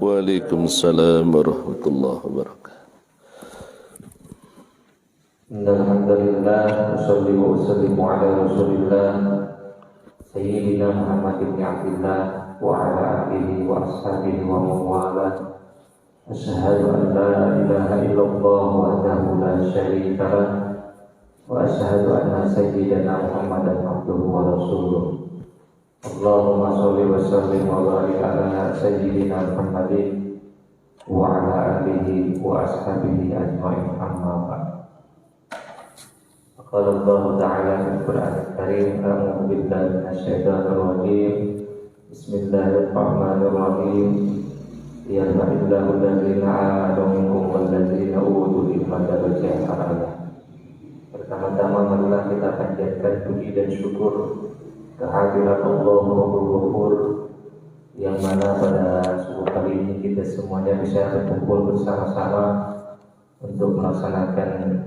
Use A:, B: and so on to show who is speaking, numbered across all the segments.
A: Waalaikumsalam warahmatullahi wabarakatuh.
B: Alhamdulillah, wassalli wa usallimu ala rasulillah Sayyidina Muhammad ibn Abdillah wa ala alihi wa ashabihi wa mawala. Asyhadu an la ilaha illallah wahdahu la syarika lah wa asyhadu anna sayyidina Muhammadan abduhu wa rasuluh. Allahumma sholli wa sallim wa barik ala sayyidina Muhammadin wa ala alihi wa ashabihi ajma'in, amma ba'd. Qala Allah Ta'ala fil Qur'anil Karim, a'udzu billahi minasyaitonir rajim. Bismillahirrahmanirrahim. Yarfa'illahu alladziina aamanu minkum walladziina utul ilma darajat. Pertama-tama marilah kita panjatkan puji dan syukur kehadirat Allah Rabbul Ghafur, yang mana pada subuh kali ini kita semuanya bisa berkumpul bersama-sama untuk melaksanakan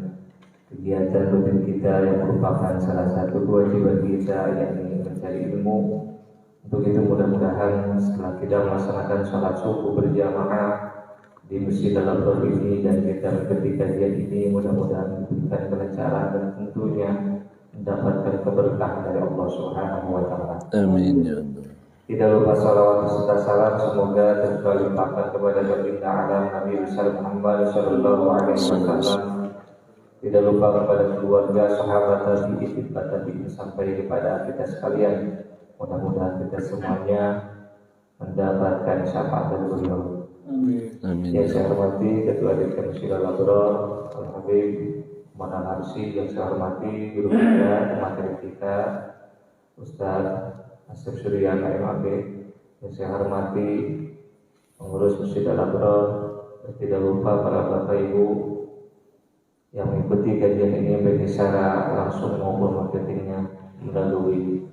B: kegiatan rutin kita yang merupakan salah satu kewajiban kita, yakni mencari ilmu. Untuk itu mudah-mudahan setelah kita melaksanakan sholat subuh berjamaah di Masjid Al-Akbar ini dan kita mengikuti kajian ini, mudah-mudahan diberikan kelancaran dan tentunya mendapatkan keberkahan dari Allah Subhanahu wa Ta'ala.
A: Amin ya Allah.
B: Tidak lupa salawat serta salam semoga terlimpahkan kepada baginda alam Nabi besar Muhammad sallallahu alaihi wasallam. Tidak lupa kepada keluarga, sahabat, tabi'in sampai kepada kita sekalian. Mudah-mudahan kita semuanya mendapatkan syafaat dari beliau.
A: Amin.
B: Yang saya hormati Ketua Dekan Masjid Al-Akbar Al-Habib Muhammad Al-Harsi, yang saya hormati guru kita, materi kita Ustaz Asif Suryan MAB, yang saya hormati pengurus Masjid Al-Akbar, dan tidak lupa para bapak ibu yang mengikuti kajian ini baik secara langsung maupun marketingnya melalui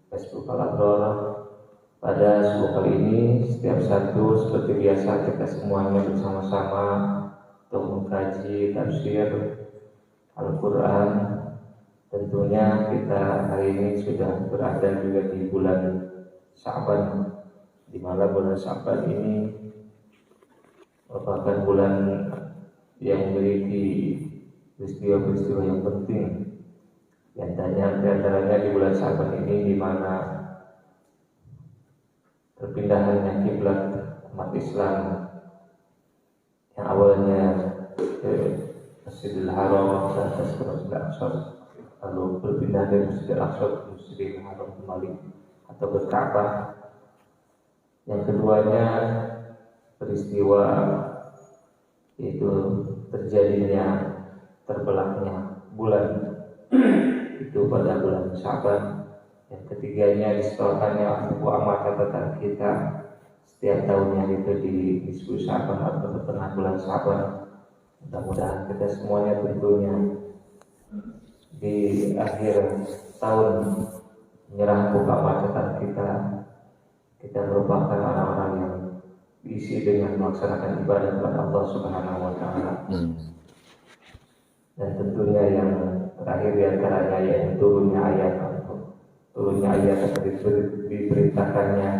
B: Facebook Al-Akbar. Pada subuh kali ini setiap Sabtu seperti biasa kita semuanya bersama-sama untuk mengkaji tafsir Al-Quran. Tentunya kita hari ini sudah berada juga di bulan Sya'ban, di mana bulan Sya'ban ini merupakan bulan yang memiliki peristiwa-peristiwa yang penting. Di antaranya di bulan Sya'ban ini, di mana perpindahannya kiblat umat Islam yang awalnya ke Masjidil Haram dan ke Masjidil Aqsa, lalu berpindah dari Masjidil Aqsa ke Masjidil Haram kembali atau ke Ka'bah. Yang keduanya peristiwa itu terjadinya terbelahnya bulan itu pada bulan Sya'ban. Yang ketiganya distorkannya sebuah catatan kita setiap tahunnya itu di nisfu Sya'ban atau tengah bulan Sya'ban. Mudah-mudahan kita semuanya tentunya di akhir tahun menyerah buka catatan kita merupakan orang-orang yang diisi dengan melaksanakan ibadah kepada Allah Subhanahu wa Ta'ala. Dan tentunya yang terakhir di antaranya yaitu turunnya ayat yang diperintahkannya,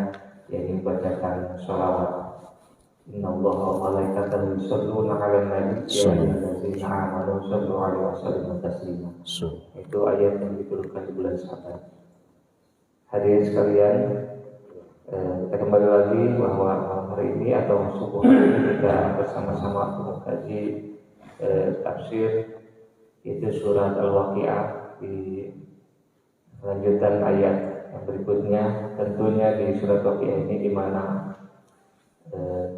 B: yang membacakan sholawat. Innallaha wa malaikatahu yusholluna 'alan nabi ya ayyuhallazina amanu shollu 'alaihi wa sallimu taslima. Itu ayat yang diturunkan di bulan Sya'ban. Hadirin sekalian, kita kembali lagi bahwa hari ini atau subuh hari ini kita bersama-sama mengkaji tafsir itu surat Al-Waqi'ah di lanjutan ayat yang berikutnya. Tentunya di surat Al-Waqi'ah ini di mana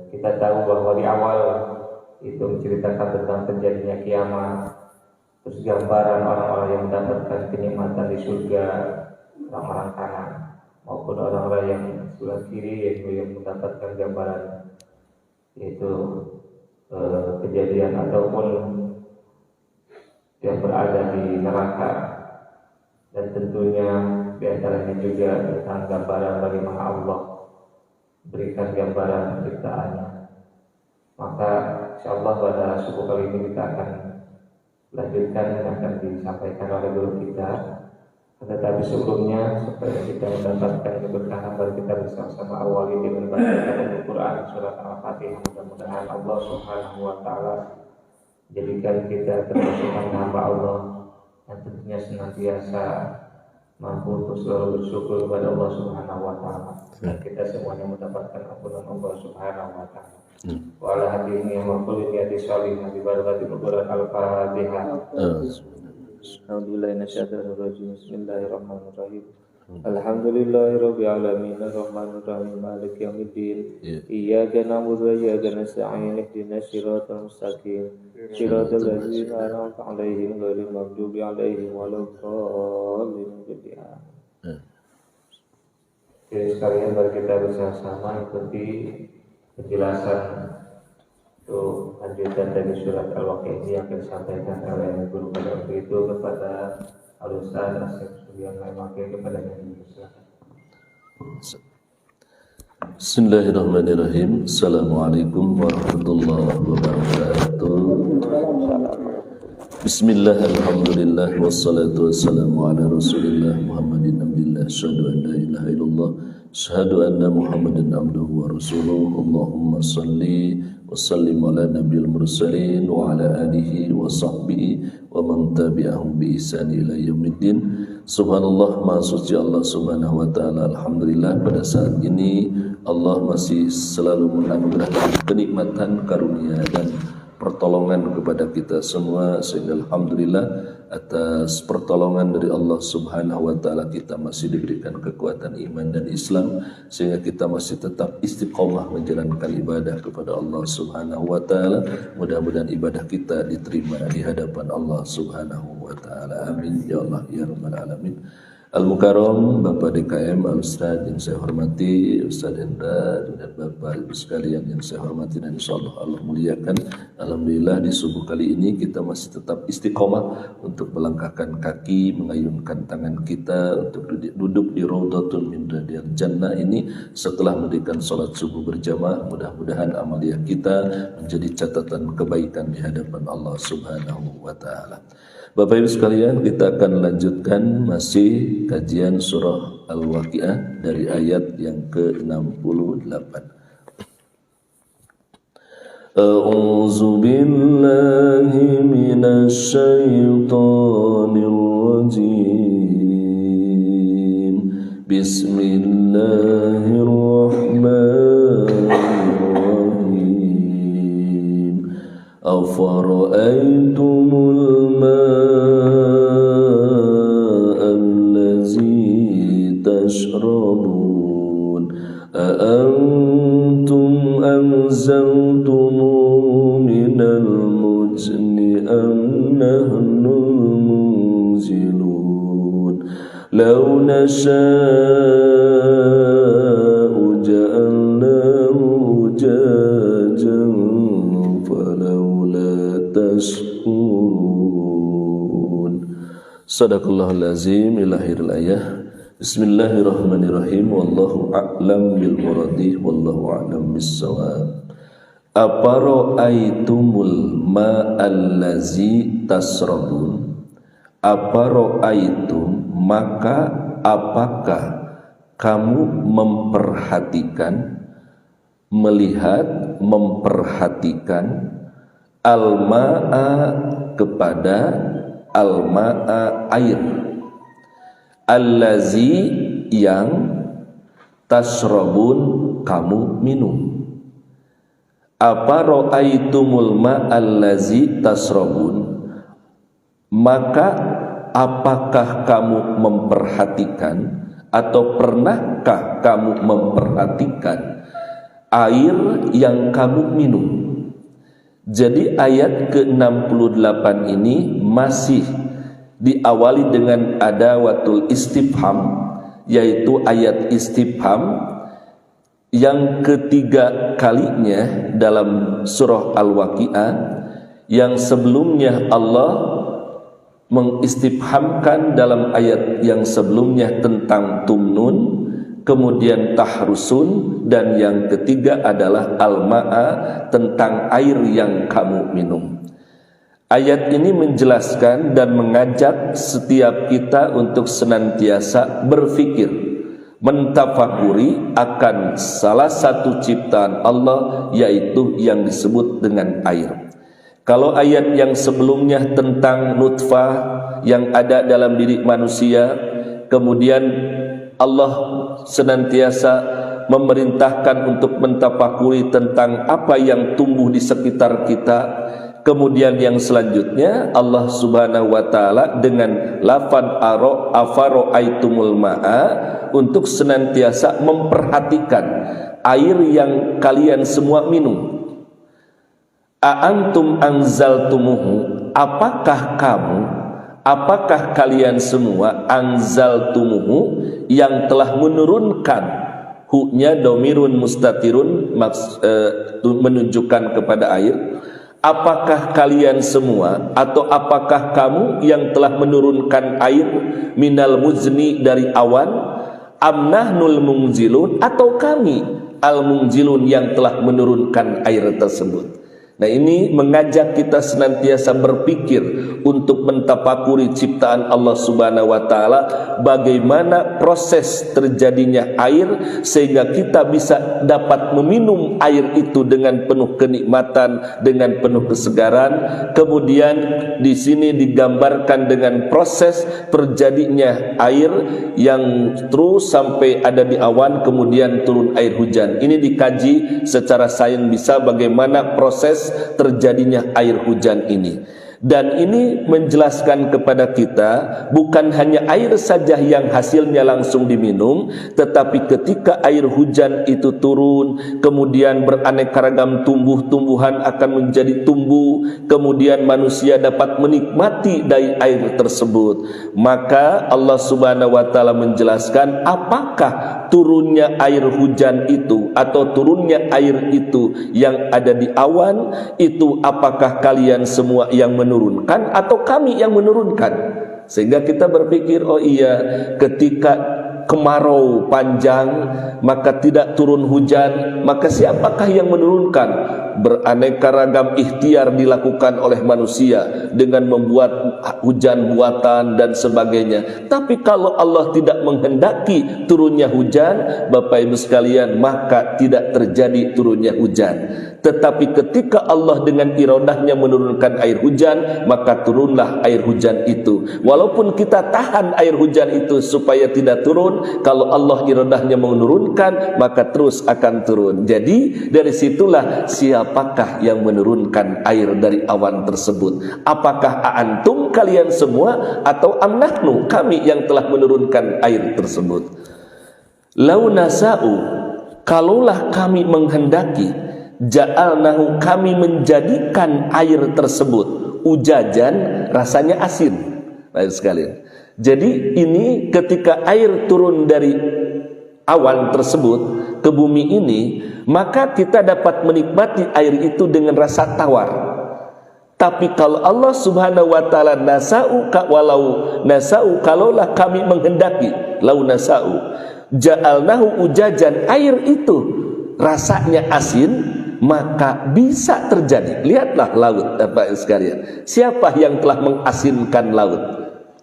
B: kita tahu bahwa di awal itu menceritakan tentang terjadinya kiamat, terus gambaran orang-orang yang mendapatkan kenikmatan di surga, orang-orang kanan maupun orang-orang yang sebelah kiri, yaitu yang mendapatkan gambaran yaitu kejadian ataupun yang berada di neraka. Dan tentunya di antaranya juga tentang gambaran bagaimana Allah berikan gambaran penciptaannya. Maka insyaallah pada subuh kali ini kita akan lanjutkan yang akan disampaikan oleh guru kita Tetapi sebelumnya supaya kita mendapatkan keberkahan, mari kita bersama-sama awali dengan bacaan Al-Quran surat Al-Fatihah. Mudah-mudahan Allah Subhanahu wa Ta'ala jadikan kita termasuk hamba Allah yang tentunya senantiasa mampu untuk selalu bersyukur kepada Allah Subhanahu wa Ta'ala, dan kita semuanya mendapatkan ampunan Allah Subhanahu wa Ta'ala. Wa ala hadhihi wa kulli niyyati shalihah bi barakati Al-Fatihah. A'udzubillahi minasyaitonir rajim. Bismillahirrahmanirrahim. Alhamdulillahirabbil alamin arrahmanir rahim maliki yaumiddin. Iyyaka na'budu wa iyyaka nasta'in ihdinas siratal mustaqim siratal ladzina an'amta 'alaihim ghairil maghdubi 'alaihim waladdallin. Jadi sekalian, mari kita bersama-sama ikuti penjelasan untuk lanjutan dari surat Al-Waqi'ah ini yang akan disampaikan oleh guru pada waktu itu kepada Al-Ustaz Asyik Sulian Laimake kepada Nabi.
A: Bismillahirrahmanirrahim. Assalamualaikum warahmatullahi wabarakatuh. Bismillah, alhamdulillah, wassalatu wassalamu ala rasulillah Muhammadin abdillah, asyhadu an la ilaha illallah, asyhadu anna Muhammadan abduhu wa rasuluh. Allahumma salli wa sallim ala nabiyil mursalin wa ala alihi wa sahbihi wa man tabi'ahum bi ihsan ila yaumiddin. Subhanallah, maha suci Allah Subhanahu wa ta'ala. Alhamdulillah, pada saat ini Allah masih selalu menganugerahkan kenikmatan, karunia dan pertolongan kepada kita semua, sehingga alhamdulillah atas pertolongan dari Allah Subhanahu wa ta'ala kita masih diberikan kekuatan iman dan Islam, sehingga kita masih tetap istiqomah menjalankan ibadah kepada Allah Subhanahu wa ta'ala. Mudah-mudahan ibadah kita diterima di hadapan Allah Subhanahu wa ta'ala. Amin ya Allah ya rabbal alamin. Al-Mukarram, Bapak DKM, Al-Ustaz yang saya hormati, Ustaz Hendra, dan Bapak Ibu sekalian yang saya hormati dan insyaallah Allah muliakan. Alhamdulillah di subuh kali ini kita masih tetap istiqomah untuk melangkahkan kaki, mengayunkan tangan kita untuk duduk di Raudhatun min Riyadil Jannah ini setelah mendirikan salat subuh berjamaah. Mudah-mudahan amaliyah kita menjadi catatan kebaikan di hadapan Allah Subhanahu wa ta'ala. Bapak Ibu sekalian, kita akan lanjutkan masih kajian surah Al-Waqi'ah dari ayat yang ke-68. A'udzu billahi minasy syaithanir rajim. Bismillahirrahmanirrahim. Afara'aytumul تشربون أأنتم أنزلتموه من المزن أم نحن المنزلون لو نشاء جعلناه أجاجا فلولا تشكرون. Sadaqallahul azim. Ilahirul ayah. Bismillahirrahmanirrahim. Wallahu a'lam bil muradi wallahu a'lam bis-shawab. Apara'aitumul ma'allazi tasrabun. Apara'aitum, maka apakah kamu memperhatikan, melihat, memperhatikan al-ma'a kepada al-ma'a air, allazi yang tasrabun kamu minum. Apa ra'aitumul ma'allazi tasrabun, maka apakah kamu memperhatikan atau pernahkah kamu memperhatikan air yang kamu minum? Jadi ayat ke-68 ini masih diawali dengan adawatul istifham, yaitu ayat istifham yang ketiga kalinya dalam surah Al-Waqi'ah. Yang sebelumnya Allah mengistifhamkan dalam ayat yang sebelumnya tentang tumnun, kemudian tahrusun, dan yang ketiga adalah al-ma'a, tentang air yang kamu minum. Ayat ini menjelaskan dan mengajak setiap kita untuk senantiasa berfikir, mentafakuri akan salah satu ciptaan Allah, yaitu yang disebut dengan air. Kalau ayat yang sebelumnya tentang nutfah yang ada dalam diri manusia, kemudian Allah senantiasa memerintahkan untuk mentafakuri tentang apa yang tumbuh di sekitar kita. Kemudian yang selanjutnya Allah Subhanahu wa taala dengan lafaz afara'aitumul ma'a untuk senantiasa memperhatikan air yang kalian semua minum. A'antum anzaltumuhu, apakah kalian semua anzaltumuhu yang telah menurunkan, hu-nya domirun mustatirun menunjukkan kepada air. Apakah kalian semua atau apakah kamu yang telah menurunkan air minal muzni dari awan, amnahnul munzilun, atau kami al munzilun yang telah menurunkan air tersebut. Nah, ini mengajak kita senantiasa berpikir untuk mentafakuri ciptaan Allah Subhanahu wa taala, bagaimana proses terjadinya air sehingga kita bisa dapat meminum air itu dengan penuh kenikmatan, dengan penuh kesegaran. Kemudian di sini digambarkan dengan proses terjadinya air yang terus sampai ada di awan, kemudian turun air hujan. Ini dikaji secara sains bisa bagaimana proses terjadinya air hujan ini. Dan ini menjelaskan kepada kita bukan hanya air saja yang hasilnya langsung diminum, tetapi ketika air hujan itu turun, kemudian beraneka ragam tumbuh-tumbuhan akan menjadi tumbuh, kemudian manusia dapat menikmati dari air tersebut. Maka Allah Subhanahu wa taala menjelaskan apakah turunnya air hujan itu atau turunnya air itu yang ada di awan itu, apakah kalian semua yang menurunkan atau kami yang menurunkan? Sehingga kita berpikir, oh iya, ketika kemarau panjang maka tidak turun hujan, maka siapakah yang menurunkan? Beraneka ragam ikhtiar dilakukan oleh manusia dengan membuat hujan buatan dan sebagainya. Tapi kalau Allah tidak menghendaki turunnya hujan, Bapak Ibu sekalian, maka tidak terjadi turunnya hujan. Tetapi ketika Allah dengan iradahnya menurunkan air hujan, maka turunlah air hujan itu. Walaupun kita tahan air hujan itu supaya tidak turun, kalau Allah iradahnya menurunkan, maka terus akan turun. Jadi dari situlah siapakah yang menurunkan air dari awan tersebut? Apakah antum kalian semua atau amnahnu kami yang telah menurunkan air tersebut? Lau nasa'u, kalaulah kami menghendaki, ja'alnahu, kami menjadikan air tersebut ujajan, rasanya asin. Baik sekalian. Jadi ini ketika air turun dari awan tersebut ke bumi ini, maka kita dapat menikmati air itu dengan rasa tawar. Tapi kalau Allah Subhanahu wa taala nasa'u, walau nasa'u, kalaulah kami menghendaki, lau nasa'u ja'alnahu ujajan, air itu rasanya asin, maka bisa terjadi. Lihatlah laut, Bapak sekalian. Siapa yang telah mengasinkan laut?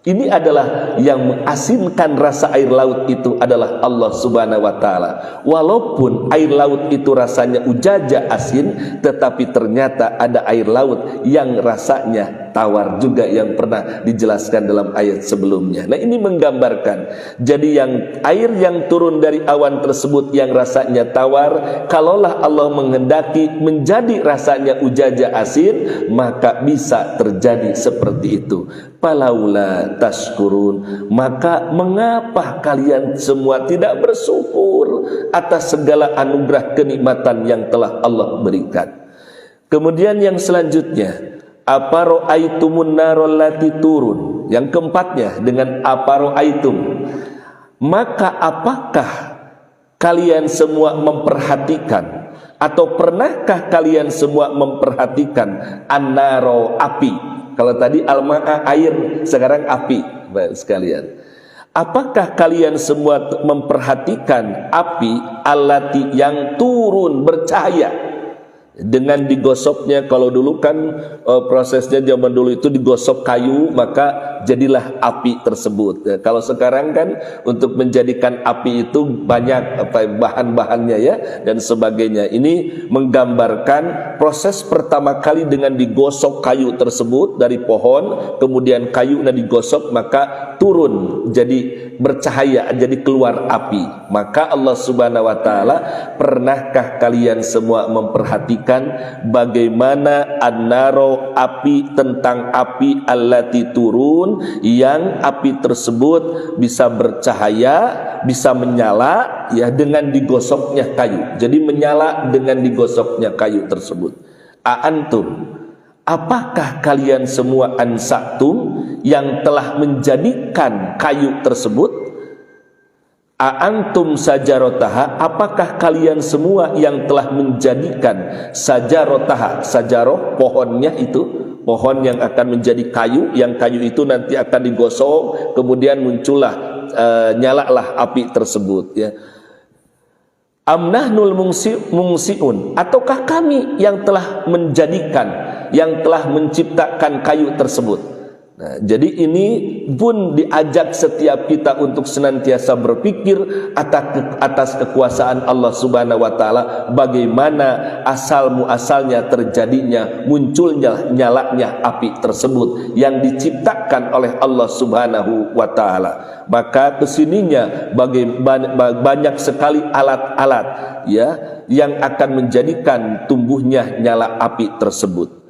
A: Ini adalah yang mengasinkan rasa air laut itu adalah Allah Subhanahu wa taala. Walaupun air laut itu rasanya ujaja asin, tetapi ternyata ada air laut yang rasanya tawar juga, yang pernah dijelaskan dalam ayat sebelumnya. Nah, ini menggambarkan, jadi yang air yang turun dari awan tersebut yang rasanya tawar, kalaulah Allah menghendaki menjadi rasanya ujaja asin, maka bisa terjadi seperti itu. Falaula tashkurun, maka mengapa kalian semua tidak bersyukur atas segala anugerah kenikmatan yang telah Allah berikan? Kemudian yang selanjutnya, apara'aitumun narol lati turun. Yang keempatnya dengan apara'aitum, maka apakah kalian semua memperhatikan atau pernahkah kalian semua memperhatikan an-naro, api? Kalau tadi al-ma'a air, sekarang api, Bapak sekalian. Apakah kalian semua memperhatikan api allati yang turun bercahaya? Dengan digosoknya, kalau dulu kan prosesnya zaman dulu itu digosok kayu, maka jadilah api tersebut. Ya, kalau sekarang kan untuk menjadikan api itu banyak bahan-bahannya ya dan sebagainya. Ini menggambarkan proses pertama kali dengan digosok kayu tersebut dari pohon, kemudian kayunya digosok maka turun jadi bercahaya, jadi keluar api. Maka Allah Subhanahu wa taala, pernahkah kalian semua memperhatikan bagaimana an-naro, api, tentang api allati turun, yang api tersebut bisa bercahaya, bisa menyala ya dengan digosoknya kayu. Jadi menyala dengan digosoknya kayu tersebut. Antum, apakah kalian semua ansaktum, yang telah menjadikan kayu tersebut? Antum sajarotaha, apakah kalian semua yang telah menjadikan sajarotaha, sajaroh pohonnya itu, pohon yang akan menjadi kayu, yang kayu itu nanti akan digosok, kemudian muncullah nyalalah api tersebut ya. Amnahnul mungsiun, ataukah kami yang telah menjadikan, yang telah menciptakan kayu tersebut? Nah, jadi ini pun diajak setiap kita untuk senantiasa berpikir atas kekuasaan Allah Subhanahu wa taala, bagaimana asal muasalnya terjadinya munculnya nyalanya api tersebut yang diciptakan oleh Allah Subhanahu wa taala. Maka kesininya banyak sekali alat-alat ya yang akan menjadikan tumbuhnya nyala api tersebut.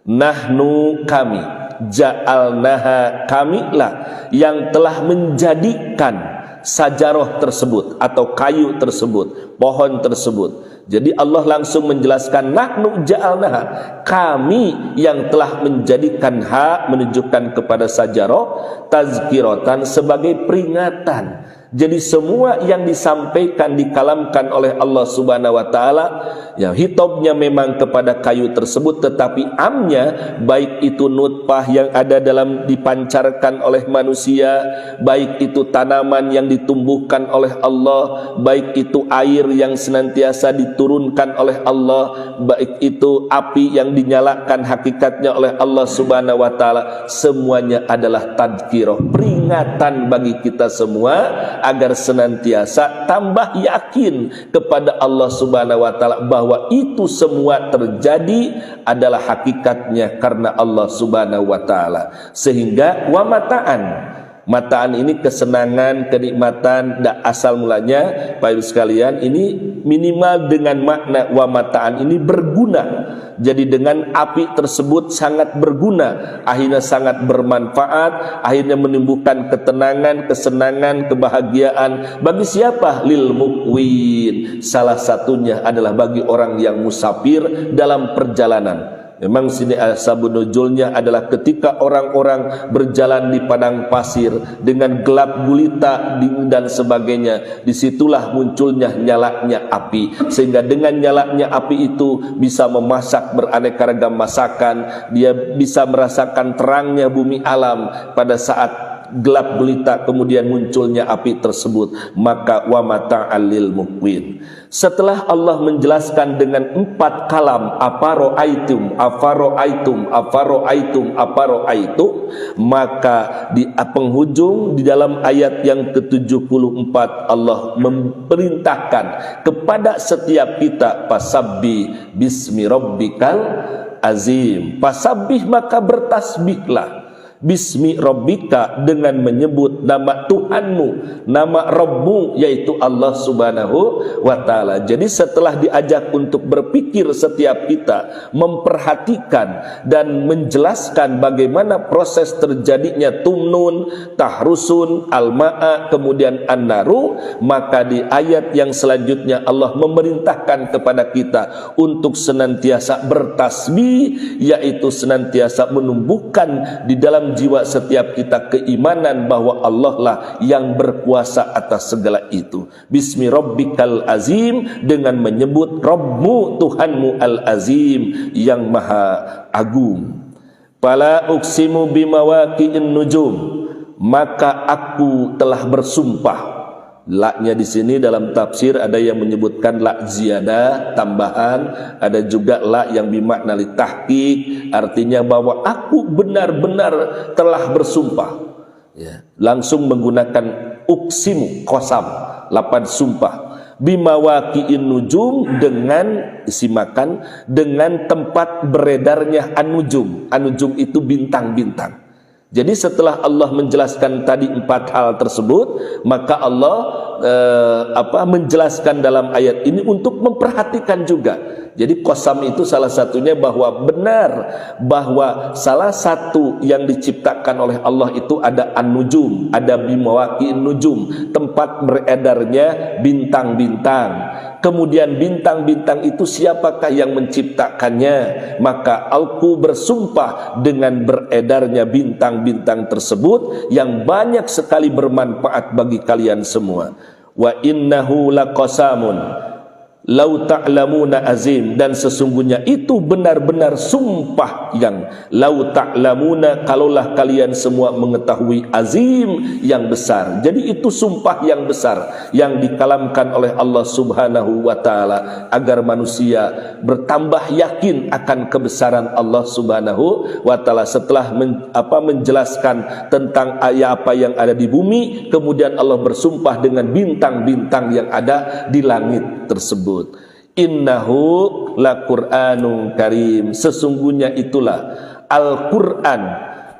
A: Nahnu, kami, ja'alnaha, kamilah yang telah menjadikan sajaroh tersebut atau kayu tersebut, pohon tersebut. Jadi Allah langsung menjelaskan nahnu ja'alnaha, kami yang telah menjadikan menunjukkan kepada sajaroh, tazkiratan, sebagai peringatan. Jadi semua yang disampaikan, dikalamkan oleh Allah Subhanahu wa taala, ya hitobnya memang kepada kayu tersebut, tetapi amnya baik itu nutfah yang ada dalam dipancarkan oleh manusia, baik itu tanaman yang ditumbuhkan oleh Allah, baik itu air yang senantiasa diturunkan oleh Allah, baik itu api yang dinyalakan hakikatnya oleh Allah Subhanahu wa taala, semuanya adalah tadzkirah, peringatan bagi kita semua agar senantiasa tambah yakin kepada Allah Subhanahu wa taala bahwa itu semua terjadi adalah hakikatnya karena Allah Subhanahu wa taala. Sehingga wa mataan ini kesenangan, kenikmatan, asal mulanya Bapak Ibu sekalian, ini minimal dengan makna wa mataan ini berguna. Jadi dengan api tersebut sangat berguna, akhirnya sangat bermanfaat, akhirnya menimbulkan ketenangan, kesenangan, kebahagiaan bagi siapa? Lil muqwin. Salah satunya adalah bagi orang yang musafir dalam perjalanan. Memang sini asbabun nuzulnya adalah ketika orang-orang berjalan di padang pasir dengan gelap gulita dan sebagainya, disitulah munculnya nyalanya api, sehingga dengan nyalanya api itu bisa memasak beraneka ragam masakan, dia bisa merasakan terangnya bumi alam pada saat gelap gulita, kemudian munculnya api tersebut. Maka wa mata'al lil muqwin. Setelah Allah menjelaskan dengan 4 kalam, afaro'aitum, maka di penghujung di dalam ayat yang ke-74 Allah memerintahkan kepada setiap kita, fasabbih bismi rabbikal azim, fasabbih, maka bertasbihlah bismi rabbika, dengan menyebut nama Tuhanmu, nama Rabbmu, yaitu Allah Subhanahu wa ta'ala. Jadi setelah diajak untuk berpikir setiap kita, memperhatikan dan menjelaskan bagaimana proses terjadinya tumnun, tahrusun, al-ma'a, kemudian an-naru, maka di ayat yang selanjutnya Allah memerintahkan kepada kita untuk senantiasa bertasbih, yaitu senantiasa menumbuhkan di dalam jiwa setiap kita keimanan bahwa Allah lah yang berkuasa atas segala itu. Bismi rabbikal azim, dengan menyebut Rabbmu, Tuhanmu al-azim, yang maha agung. Fala uqsimu bimawaqi'in nujum, maka aku telah bersumpah La-nya di sini dalam tafsir ada yang menyebutkan la ziyadah, tambahan, ada juga la yang bermakna li tahqiq, artinya bahwa aku benar-benar telah bersumpah. Ya, langsung menggunakan uksimu, qasam, lapan sumpah. Bimawaqi'in nujum, dengan isimakan dengan tempat beredarnya an-nujum. An-nujum itu bintang-bintang. Jadi setelah Allah menjelaskan tadi 4 hal tersebut, maka Allah menjelaskan dalam ayat ini untuk memperhatikan juga. Jadi qasam itu salah satunya bahwa benar bahwa salah satu yang diciptakan oleh Allah itu ada an-nujum, ada bimawaqi'in nujum, tempat beredarnya bintang-bintang. Kemudian bintang-bintang itu siapakah yang menciptakannya? Maka aku bersumpah dengan beredarnya bintang-bintang tersebut yang banyak sekali bermanfaat bagi kalian semua. Wa innahu laqasamun lau ta'lamuna azim, dan sesungguhnya itu benar-benar sumpah yang lau ta'lamuna, kalaulah kalian semua mengetahui, azim, yang besar. Jadi itu sumpah yang besar yang dikalamkan oleh Allah Subhanahu wa taala agar manusia bertambah yakin akan kebesaran Allah Subhanahu wa taala. Setelah menjelaskan tentang apa yang ada di bumi, kemudian Allah bersumpah dengan bintang-bintang yang ada di langit tersebut. Innahu laqur'anun karim, sesungguhnya itulah Al-Qur'an,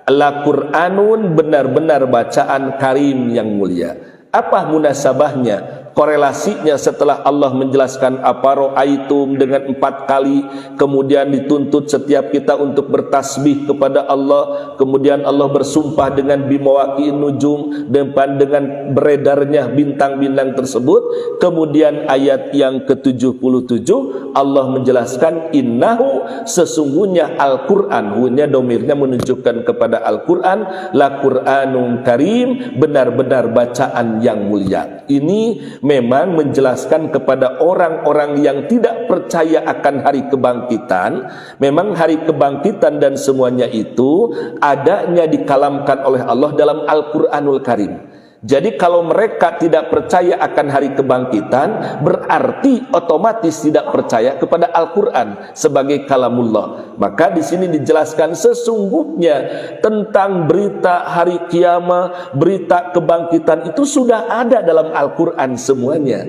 A: Al-Qur'anun, benar-benar bacaan karim yang mulia. Apa munasabahnya, korelasinya setelah Allah menjelaskan apara'aitum dengan 4 kali, kemudian dituntut setiap kita untuk bertasbih kepada Allah, kemudian Allah bersumpah dengan bimawaqi'in nujum, dengan beredarnya bintang-bintang tersebut. Kemudian ayat yang ke-77 Allah menjelaskan innahu, sesungguhnya Al-Qur'an, hunya domirnya menunjukkan kepada Al-Qur'an, la Qur'anun karim, benar-benar bacaan yang mulia. Ini memang menjelaskan kepada orang-orang yang tidak percaya akan hari kebangkitan. Memang hari kebangkitan dan semuanya itu adanya dikalamkan oleh Allah dalam Al-Qur'anul Karim. Jadi kalau mereka tidak percaya akan hari kebangkitan, berarti otomatis tidak percaya kepada Al-Qur'an sebagai kalamullah. Maka di sini dijelaskan sesungguhnya tentang berita hari kiamat, berita kebangkitan itu sudah ada dalam Al-Qur'an semuanya.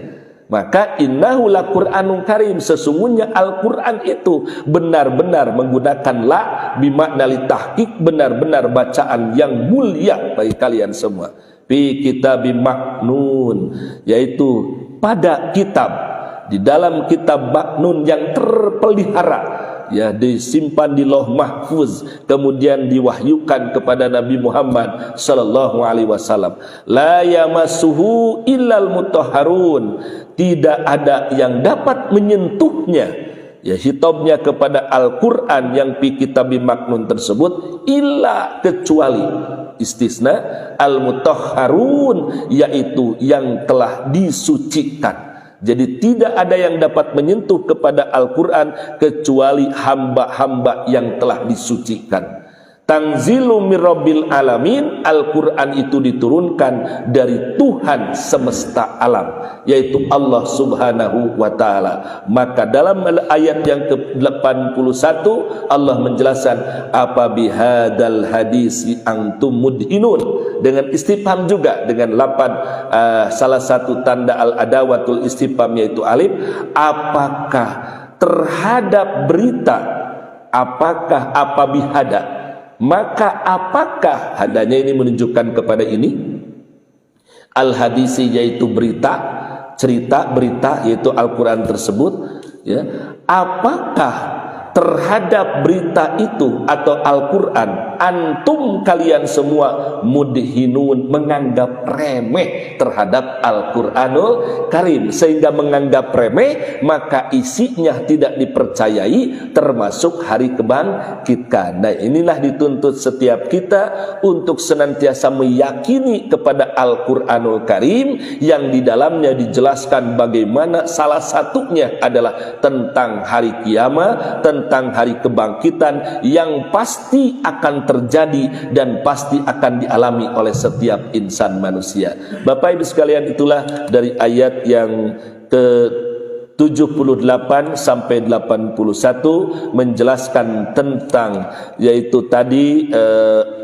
A: Maka innahu laqur'anun karim, sesungguhnya Al-Qur'an itu benar-benar menggunakan la bimakna li tahqiq, benar-benar bacaan yang mulia bagi kalian semua. Fi kitabim maknun, yaitu pada kitab, di dalam kitab maknun yang terpelihara, ya, disimpan di Lauh Mahfuz, kemudian diwahyukan kepada Nabi Muhammad sallallahu alaihi wasallam. La yamassuhu illal mutahharun, tidak ada yang dapat menyentuhnya, ya, hitabnya kepada Al-Qur'an yang fi kitabim maknun tersebut, illa, kecuali, istisna, al-mutahharun, yaitu yang telah disucikan. Jadi tidak ada yang dapat menyentuh kepada Al-Qur'an kecuali hamba-hamba yang telah disucikan. Tanzilu mirabbil alamin, Al-Qur'an itu diturunkan dari Tuhan semesta alam, yaitu Allah Subhanahu wa taala. Maka dalam ayat yang ke-81 Allah menjelaskan apa bihadal hadisi antum mudhinun, dengan istifham juga dengan salah satu tanda al-adawatul istifham yaitu alif. Apakah terhadap berita, apakah apa bihada, maka apakah, hadanya ini menunjukkan kepada ini al-hadisi, yaitu berita, cerita, berita, yaitu Al-Quran tersebut, ya, apakah terhadap berita itu atau Al-Quran antum, kalian semua, mudhinun, menganggap remeh terhadap Al-Quranul Karim, sehingga menganggap remeh maka isinya tidak dipercayai, termasuk hari kebangkitan. Nah, inilah dituntut setiap kita untuk senantiasa meyakini kepada Al-Quranul Karim yang di dalamnya dijelaskan bagaimana salah satunya adalah tentang hari kiamat, tentang hari kebangkitan yang pasti akan terjadi dan pasti akan dialami oleh setiap insan manusia. Bapak Ibu sekalian, itulah dari ayat yang ke 78 sampai 81 menjelaskan tentang, yaitu tadi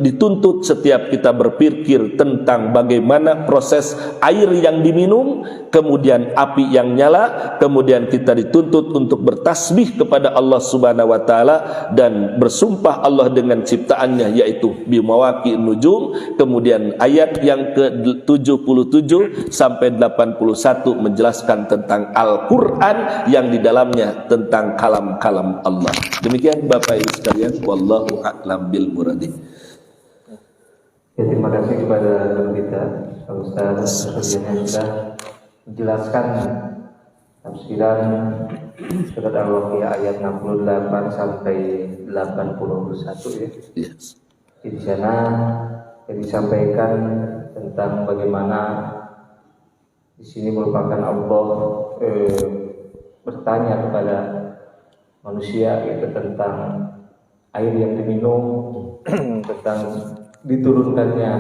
A: dituntut setiap kita berpikir tentang bagaimana proses air yang diminum, kemudian api yang nyala, kemudian kita dituntut untuk bertasbih kepada Allah Subhanahu wa taala dan bersumpah Allah dengan ciptaannya, yaitu bimawaqi'in nujum. Kemudian ayat yang ke-77 sampai 81 menjelaskan tentang Al-Qur'an yang di dalamnya tentang kalam-kalam Allah. Demikian Bapak Ibu sekalian, wallahu a'lam bil muradi.
B: Ya, terima kasih kepada guru kita Ustaz yang sudah menjelaskan tafsiran surat Al-Waqiah ayat 68 sampai 81 ya.
A: Yes.
B: Di sana yang disampaikan tentang bagaimana di sini merupakan Allah bertanya kepada manusia itu tentang air yang diminum, tentang diturunkannya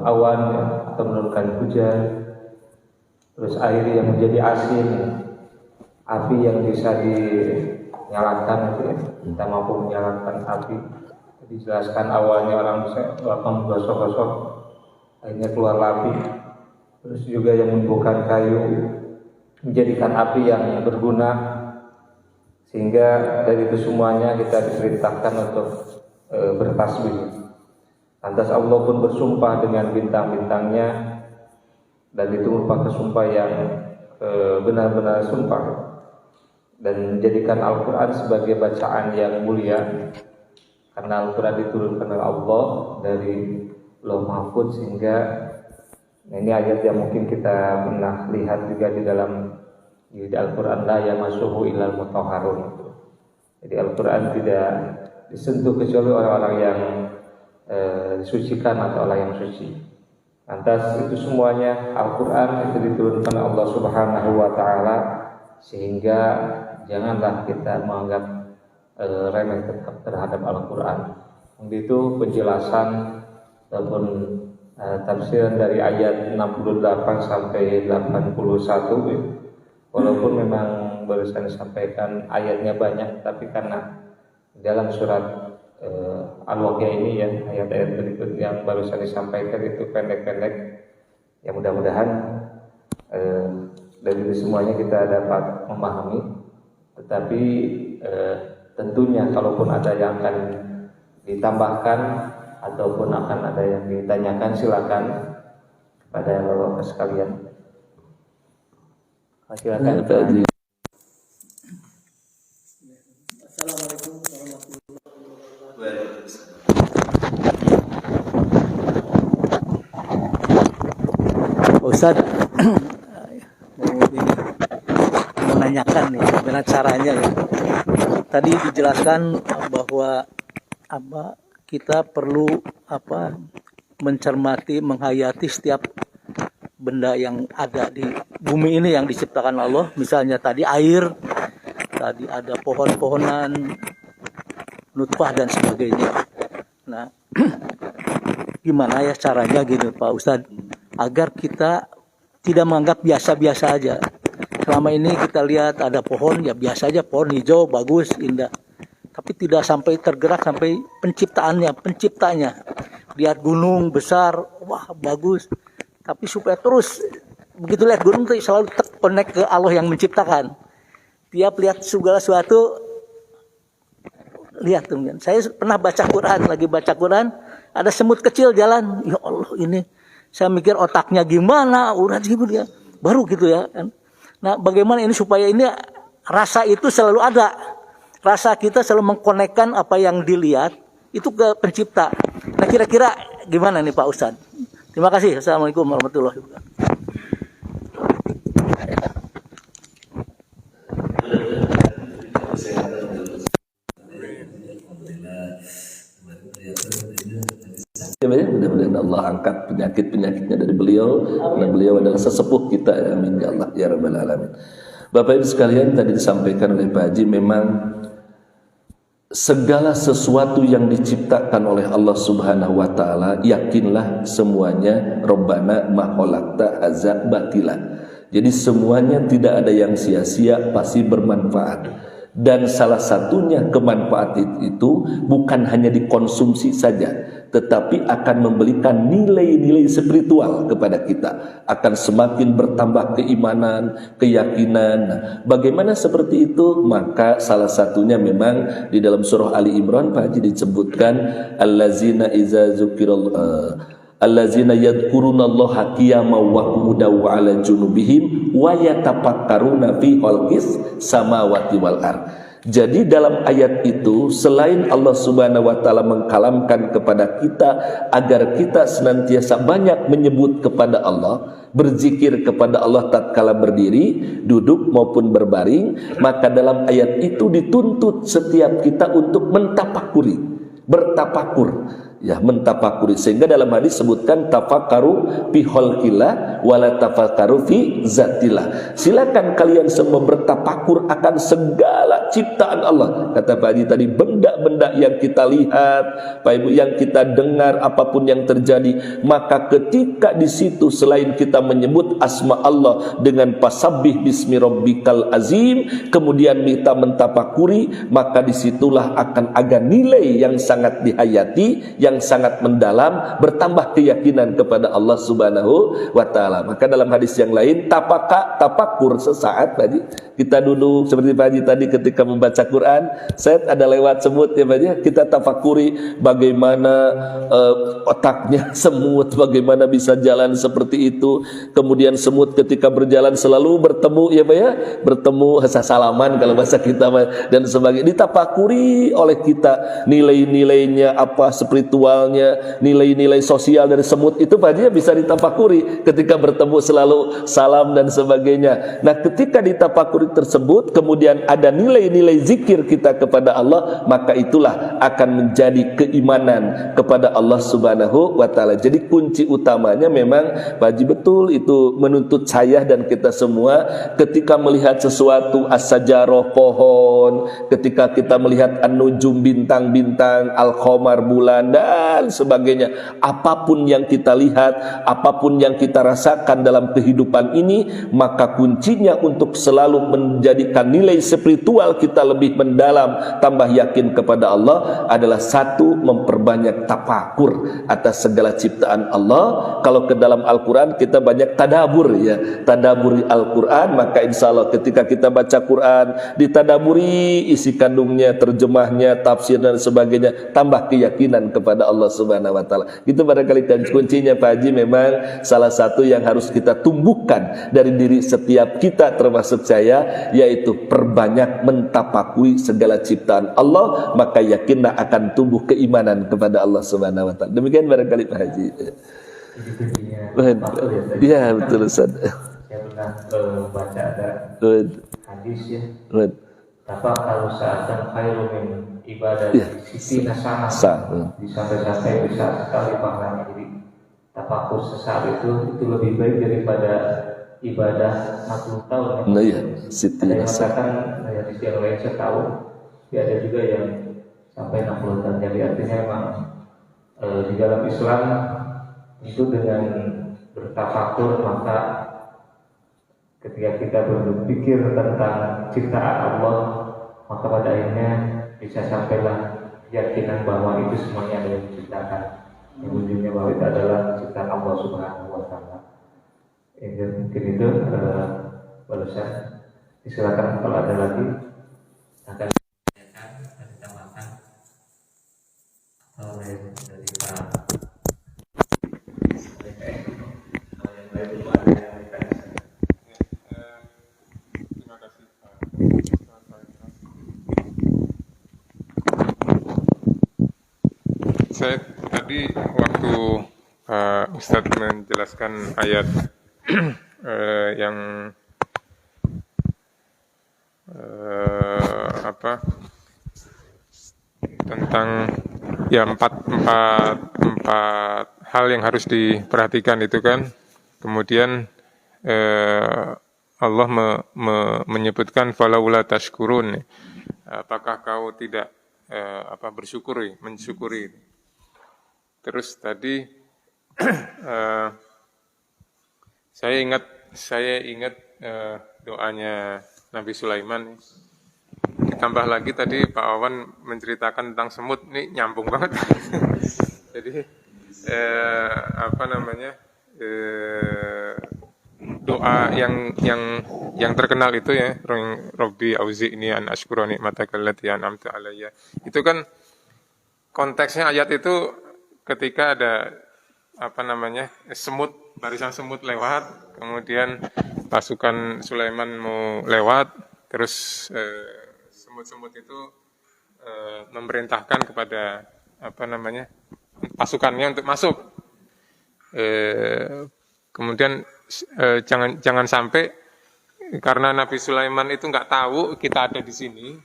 B: awan atau menurunkan hujan, terus air yang menjadi asin, api yang bisa dinyalakan itu ya, kita mampu menyalakan api. Dijelaskan awalnya orang bisa gosok-gosok, akhirnya keluar api. Terus juga yang membuka kayu, menjadikan api yang berguna, sehingga dari itu semuanya kita diperintahkan untuk bertasbih. Lantas Allah pun bersumpah dengan bintang-bintangnya, dan itu merupakan sumpah yang benar-benar sumpah, dan menjadikan Al-Quran sebagai bacaan yang mulia, karena Al-Quran diturunkan oleh Allah dari Lauh Mahfuz. Sehingga ini ayat yang mungkin kita pernah lihat juga di dalam Al-Quran, la yamassuhu illal mutahharun. Jadi Al-Quran tidak disentuh kecuali orang-orang yang disucikan atau orang yang suci. Lantas itu semuanya Al-Quran itu diturunkan Allah Subhanahu wa taala, sehingga janganlah kita menganggap remeh terhadap Al-Quran. Itu penjelasan ataupun tafsiran dari ayat 68 sampai 81 ya. Walaupun memang barusan disampaikan ayatnya banyak, tapi karena dalam surat Al-Waqiah ini ya, ayat-ayat berikut yang barusan disampaikan itu pendek-pendek, ya mudah-mudahan dari semuanya kita dapat memahami. Tetapi tentunya kalaupun ada yang akan ditambahkan ataupun akan ada yang ditanyakan, silakan kepada Bapak sekalian. Silakan.
C: Assalamualaikum warahmatullahi wabarakatuh. Ustaz, mau menanyakan nih gimana caranya ya. Tadi dijelaskan bahwa kita perlu mencermati, menghayati setiap benda yang ada di bumi ini yang diciptakan Allah. Misalnya tadi air, tadi ada pohon-pohonan, nutfah dan sebagainya. Nah, gimana ya caranya gitu Pak Ustadz, agar kita tidak menganggap biasa-biasa aja. Selama ini kita lihat ada pohon, ya biasa aja, pohon hijau, bagus, indah. Tapi tidak sampai tergerak sampai penciptanya. Lihat gunung besar, wah bagus. Tapi supaya terus, begitu lihat gunung tuh selalu terkonek ke Allah yang menciptakan. Tiap lihat segala sesuatu, lihat tuh. Saya pernah baca Quran, lagi baca Quran, ada semut kecil jalan. Ya Allah ini, saya mikir otaknya gimana, urat gitu dia. Baru gitu ya kan. Nah, bagaimana ini supaya ini rasa itu selalu ada. Rasa kita selalu mengkonekkan apa yang dilihat itu ke pencipta. Nah, kira-kira gimana nih Pak Ustadz? Terima kasih. Assalamualaikum warahmatullahi wabarakatuh.
A: Mudah-mudahan Allah angkat penyakit-penyakitnya dari beliau, karena beliau adalah sesepuh kita. Amin ya Allah ya rabbal alamin. Bapak Ibu sekalian, tadi disampaikan oleh Pak Haji, memang segala sesuatu yang diciptakan oleh Allah Subhanahu wa taala, yakinlah semuanya Rabbana ma khalaqta hadza batila. Jadi semuanya tidak ada yang sia-sia, pasti bermanfaat. Dan salah satunya kemanfaat itu bukan hanya dikonsumsi saja, tetapi akan memberikan nilai-nilai spiritual kepada kita, akan semakin bertambah keimanan, keyakinan. Bagaimana seperti itu? Maka salah satunya memang di dalam surah Ali Imran Pak Haji disebutkan allazina iza zukirallah allazina yadhkurunallaha qiyaman wa qu'udan wa 'ala junubihim wa yatafakkaruna fi khalqis samawati wal ard. Jadi dalam ayat itu selain Allah Subhanahu wa taala mengkalamkan kepada kita agar kita senantiasa banyak menyebut kepada Allah, berzikir kepada Allah tatkala berdiri, duduk maupun berbaring, maka dalam ayat itu dituntut setiap kita untuk mentafakuri, bertafakur. Ya, mentafakuri, sehingga dalam hadis sebutkan tafakkaru fi khalqillah wala tafakkaru fi zatillah. Silakan kalian semua bertafakur akan segala ciptaan Allah. Kata Pak Haji tadi, benda-benda yang kita lihat, Pak Ibu, yang kita dengar, apapun yang terjadi, maka ketika di situ selain kita menyebut asma Allah dengan fasabbih bismi rabbikal azim, kemudian kita mentafakuri, maka disitulah akan ada nilai yang sangat dihayati, yang sangat mendalam, bertambah keyakinan kepada Allah Subhanahu wa taala. Maka dalam hadis yang lain, tafakur sesaat, Pak Haji, kita duduk seperti Pak Haji tadi ketika membaca Quran, saya ada lewat semut ya Pak Haji, kita tafakuri bagaimana otaknya semut, bagaimana bisa jalan seperti itu. Kemudian semut ketika berjalan selalu bertemu ya Pak ya, bertemu salaman kalau bahasa kita dan sebagainya, ditafakuri oleh kita, nilai-nilainya apa, spiritualnya, nilai-nilai sosial dari semut itu Pak Haji bisa ditafakuri ketika bertemu selalu salam dan sebagainya. Nah, ketika ditafakuri tersebut kemudian ada nilai-nilai zikir kita kepada Allah, maka itulah akan menjadi keimanan kepada Allah Subhanahu wa taala. Jadi kunci utamanya memang Pak Haji betul itu menuntut saya dan kita semua ketika melihat sesuatu, as-sajarah pohon, ketika kita melihat an-nujum bintang-bintang, al-qamar bulan dan sebagainya, apapun yang kita lihat, apapun yang kita rasakan dalam kehidupan ini, maka kuncinya untuk selalu menjadikan nilai spiritual kita lebih mendalam, tambah yakin kepada Allah adalah satu, memperbanyak tafakur atas segala ciptaan Allah. Kalau ke dalam Al-Quran kita banyak tadabur ya, tadaburi Al-Quran, maka insya Allah ketika kita baca Quran ditadaburi isi kandungnya, terjemahnya, tafsir dan sebagainya, tambah keyakinan kepada Allah Subhanahu wa taala. Itu barangkali kuncinya Pak Haji, memang salah satu yang harus kita tumbuhkan dari diri setiap kita termasuk saya, yaitu perbanyak mentafakuri segala ciptaan Allah, maka yakinlah akan tumbuh keimanan kepada Allah Subhanahu wa taala. Demikian barangkali Pak Haji. Ya betul Ustaz.
B: Saya pernah baca ada hadis ya. Kalau saatan khairu min ibadah sisi nasana, sampai-sampai bisa sekali pahalanya. Jadi tafakur sesaat itu lebih baik daripada ibadah 40 tahun ya.
A: Nah ya, siti
B: ada yang mengatakan ya, di yang lain setahun, tapi ada juga yang sampai 60 tahun. Jadi artinya memang di dalam Islam itu dengan bertafakur, maka ketika kita berpikir tentang ciptaan Allah, maka pada akhirnya bisa sampailah keyakinan bahwa itu semuanya adalah diciptakan, yang ujungnya bahwa itu adalah ciptaan Allah Subhanahu wa taala. Mungkin itu barusan. Silakan kalau ada lagi akan ditambahkan atau dari Pak.
D: Terima kasih Pak. Saya tadi waktu Pak Ustadz menjelaskan ayat yang tentang ya empat hal yang harus diperhatikan itu kan, kemudian Allah menyebutkan falaula tashkurun. Apakah kau tidak mensyukuri. Terus tadi saya ingat doanya Nabi Sulaiman. Ditambah lagi tadi Pak Wawan menceritakan tentang semut, ini nyambung banget. Jadi doa yang terkenal itu ya, Rabbi auzi'ni an ashkura ni'mataka allati an'amta alayya. Itu kan konteksnya ayat itu ketika ada semut, barisan semut lewat, kemudian pasukan Sulaiman mau lewat, terus semut-semut itu memerintahkan kepada pasukannya untuk masuk. Kemudian jangan sampai karena Nabi Sulaiman itu nggak tahu kita ada di sini,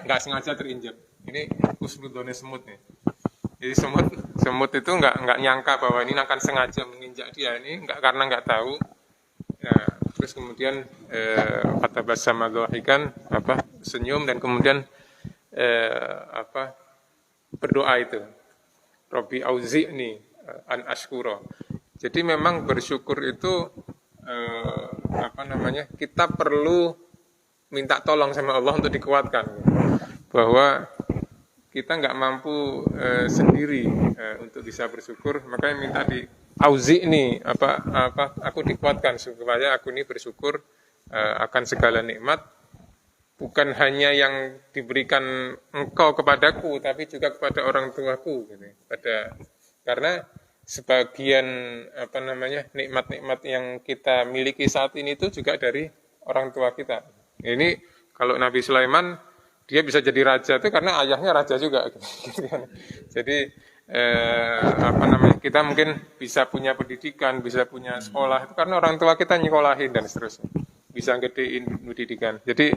D: nggak sengaja terinjak. Ini husnudzonnya semut nih. Jadi semut itu nggak nyangka bahwa ini akan sengaja menginjak dia, ini karena nggak tahu. Nah, terus kemudian fatabassama dhahikan, senyum, dan kemudian berdoa itu, Rabbi auzi'ni an ashkura. Jadi memang bersyukur itu kita perlu minta tolong sama Allah untuk dikuatkan, bahwa kita nggak mampu sendiri untuk bisa bersyukur, makanya minta di auzi'ni, aku dikuatkan supaya aku ini bersyukur akan segala nikmat, bukan hanya yang diberikan engkau kepadaku, tapi juga kepada orang tuaku, gitu. Karena sebagian nikmat-nikmat yang kita miliki saat ini itu juga dari orang tua kita. Ini kalau Nabi Sulaiman dia bisa jadi raja itu karena ayahnya raja juga. Jadi kita mungkin bisa punya pendidikan, bisa punya sekolah itu karena orang tua kita nyekolahin dan seterusnya. Bisa gedein pendidikan. Jadi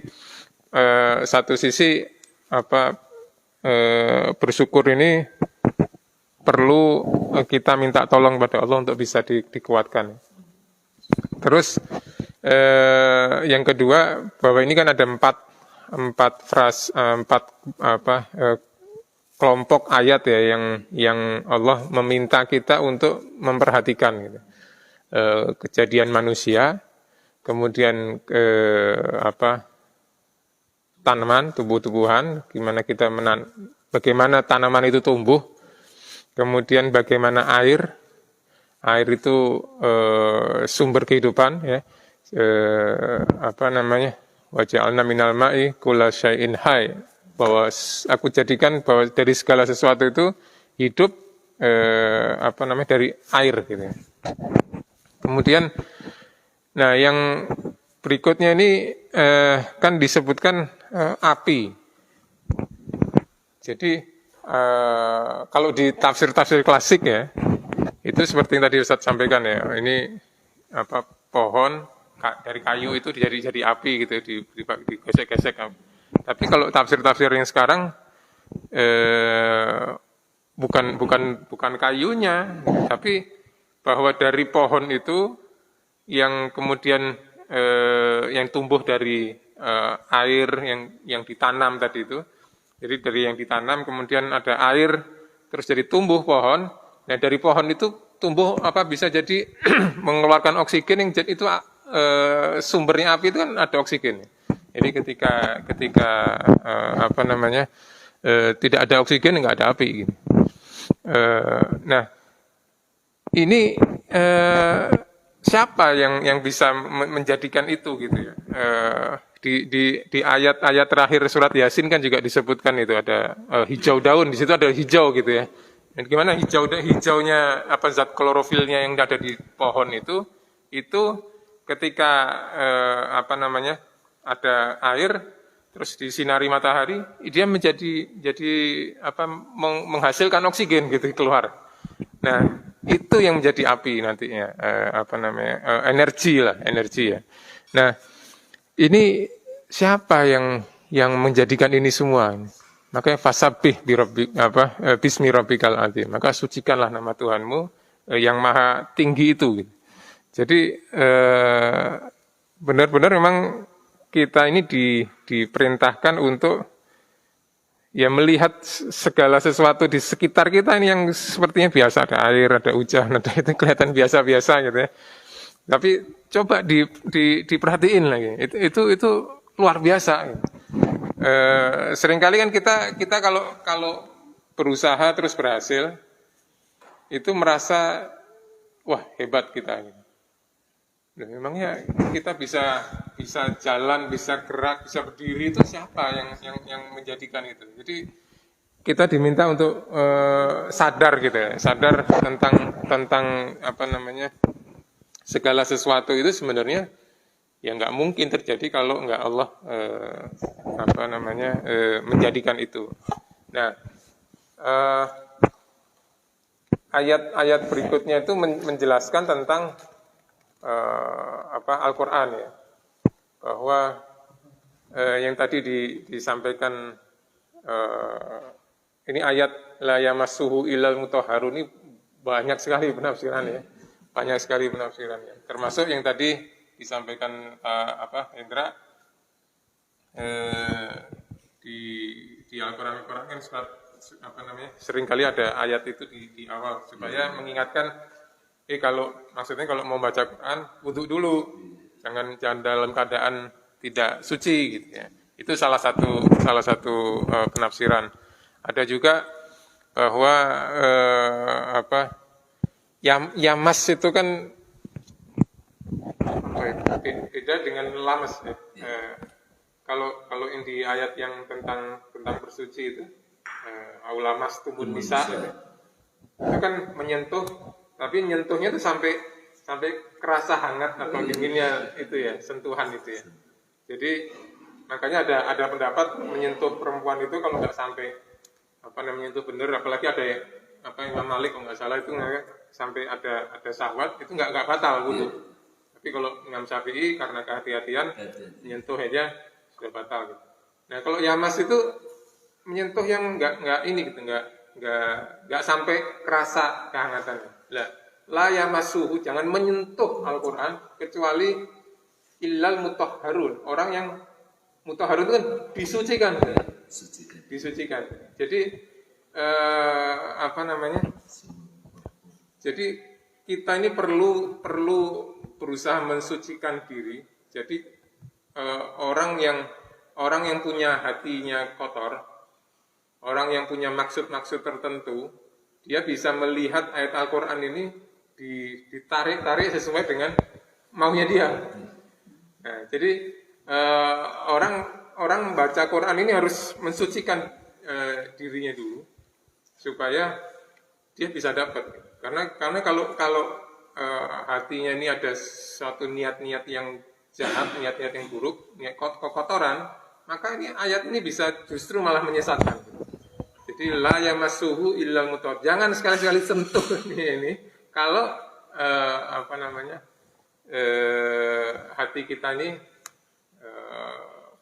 D: satu sisi bersyukur ini perlu kita minta tolong pada Allah untuk bisa dikuatkan. Terus yang kedua, bahwa ini kan ada empat kelompok ayat ya yang Allah meminta kita untuk memperhatikan gitu. Kejadian manusia, kemudian tanaman, tumbuh-tumbuhan, bagaimana tanaman itu tumbuh, kemudian bagaimana air itu sumber kehidupan ya, waja'alna minal ma'i kulla syai'in hai, bahwa aku jadikan bahwa dari segala sesuatu itu hidup dari air gitu. Kemudian yang berikutnya ini kan disebutkan api. Jadi kalau di tafsir-tafsir klasik ya, itu seperti yang tadi Ustaz sampaikan ya, ini pohon dari kayu itu jadi api gitu, digesek-gesek. Tapi kalau tafsir-tafsir yang sekarang bukan kayunya, tapi bahwa dari pohon itu yang kemudian yang tumbuh dari air yang ditanam tadi itu. Jadi dari yang ditanam kemudian ada air, terus jadi tumbuh pohon. Nah dari pohon itu tumbuh bisa jadi mengeluarkan oksigen yang jadi itu sumbernya api itu kan ada oksigen. Jadi ketika tidak ada oksigen nggak ada api. Gitu. Nah ini siapa yang bisa menjadikan itu gitu ya? Di ayat-ayat terakhir surat Yasin kan juga disebutkan itu ada hijau daun, di situ ada hijau gitu ya. Dan gimana hijaunya zat klorofilnya yang ada di pohon itu ketika ada air terus disinari matahari, dia menghasilkan oksigen gitu keluar. Nah, itu yang menjadi api nantinya, energi ya. Nah, ini siapa yang menjadikan ini semua? Makanya fasabbih bismi rabbikal azim. Maka sucikanlah nama Tuhanmu yang maha tinggi itu. Jadi benar-benar memang kita ini diperintahkan untuk ya melihat segala sesuatu di sekitar kita ini yang sepertinya biasa, ada air, ada hujan, ada itu kelihatan biasa-biasa gitu ya. Tapi coba diperhatiin lagi, itu luar biasa. Seringkali kan kita kalau berusaha terus berhasil, itu merasa wah hebat kita. Nah, memangnya kita bisa jalan, bisa gerak, bisa berdiri itu siapa yang menjadikan itu? Jadi kita diminta untuk sadar gitu ya, sadar tentang apa namanya segala sesuatu itu sebenarnya ya nggak mungkin terjadi kalau nggak Allah apa namanya menjadikan itu. Nah, ayat-ayat berikutnya itu menjelaskan tentang Al-Quran ya, bahwa yang tadi disampaikan ini ayat la yamassuhu illal mutahharun ini banyak sekali penafsirannya, banyak sekali penafsirannya. Termasuk yang tadi disampaikan Hendra di Al-Quran kan surat seringkali ada ayat itu di awal supaya mengingatkan maksudnya kalau mau baca Quran wudu dulu, jangan dalam keadaan tidak suci gitu ya. Itu salah satu penafsiran. Ada juga bahwa yamas itu kan beda dengan lamas ya. Kalau yang di ayat yang tentang bersuci itu aulamas tumbun bisa gitu. Itu kan menyentuh, tapi nyentuhnya itu sampai kerasa hangat atau dinginnya itu ya, sentuhan itu ya. Jadi makanya ada pendapat menyentuh perempuan itu kalau nggak sampai menyentuh benar, apalagi ada Imam Malik kalau nggak salah itu sampai ada syahwat itu nggak batal wudu. Tapi kalau Imam Syafi'i karena kehati-hatian menyentuh aja sudah batal gitu. Nah kalau yamas itu menyentuh yang nggak ini gitu, nggak sampai kerasa kehangatannya. La yamassuhu, jangan menyentuh Al-Quran kecuali illal mutahharun, orang yang mutahharun itu kan disucikan. Jadi jadi kita ini perlu berusaha mensucikan diri. Jadi orang yang punya hatinya kotor, orang yang punya maksud-maksud tertentu, dia bisa melihat ayat Al-Quran ini ditarik sesuai dengan maunya dia. Nah, jadi orang membaca Quran ini harus mensucikan dirinya dulu supaya dia bisa dapat. Karena kalau hatinya ini ada suatu niat-niat yang jahat, niat-niat yang buruk, niat kotoran, maka ini ayat ini bisa justru malah menyesatkan. Jadi la yamassuhu illal mutahharun. Jangan sekali-sekali sentuh ini kalau hati kita ini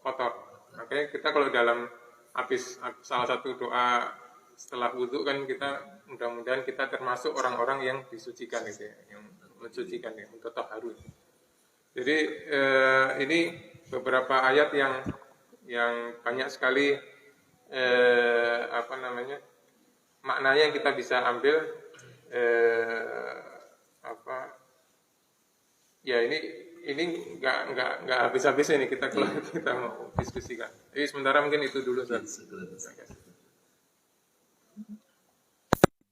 D: kotor. Makanya kita kalau dalam habis salah satu doa setelah wudu kan kita mudah-mudahan kita termasuk orang-orang yang disucikan itu ya, yang mensucikan ya, untuk taharus. Jadi ini beberapa ayat yang banyak sekali maknanya yang kita bisa ambil ya ini nggak habis-habis ini kita mau diskusikan. Jadi sementara mungkin itu dulu Ustaz.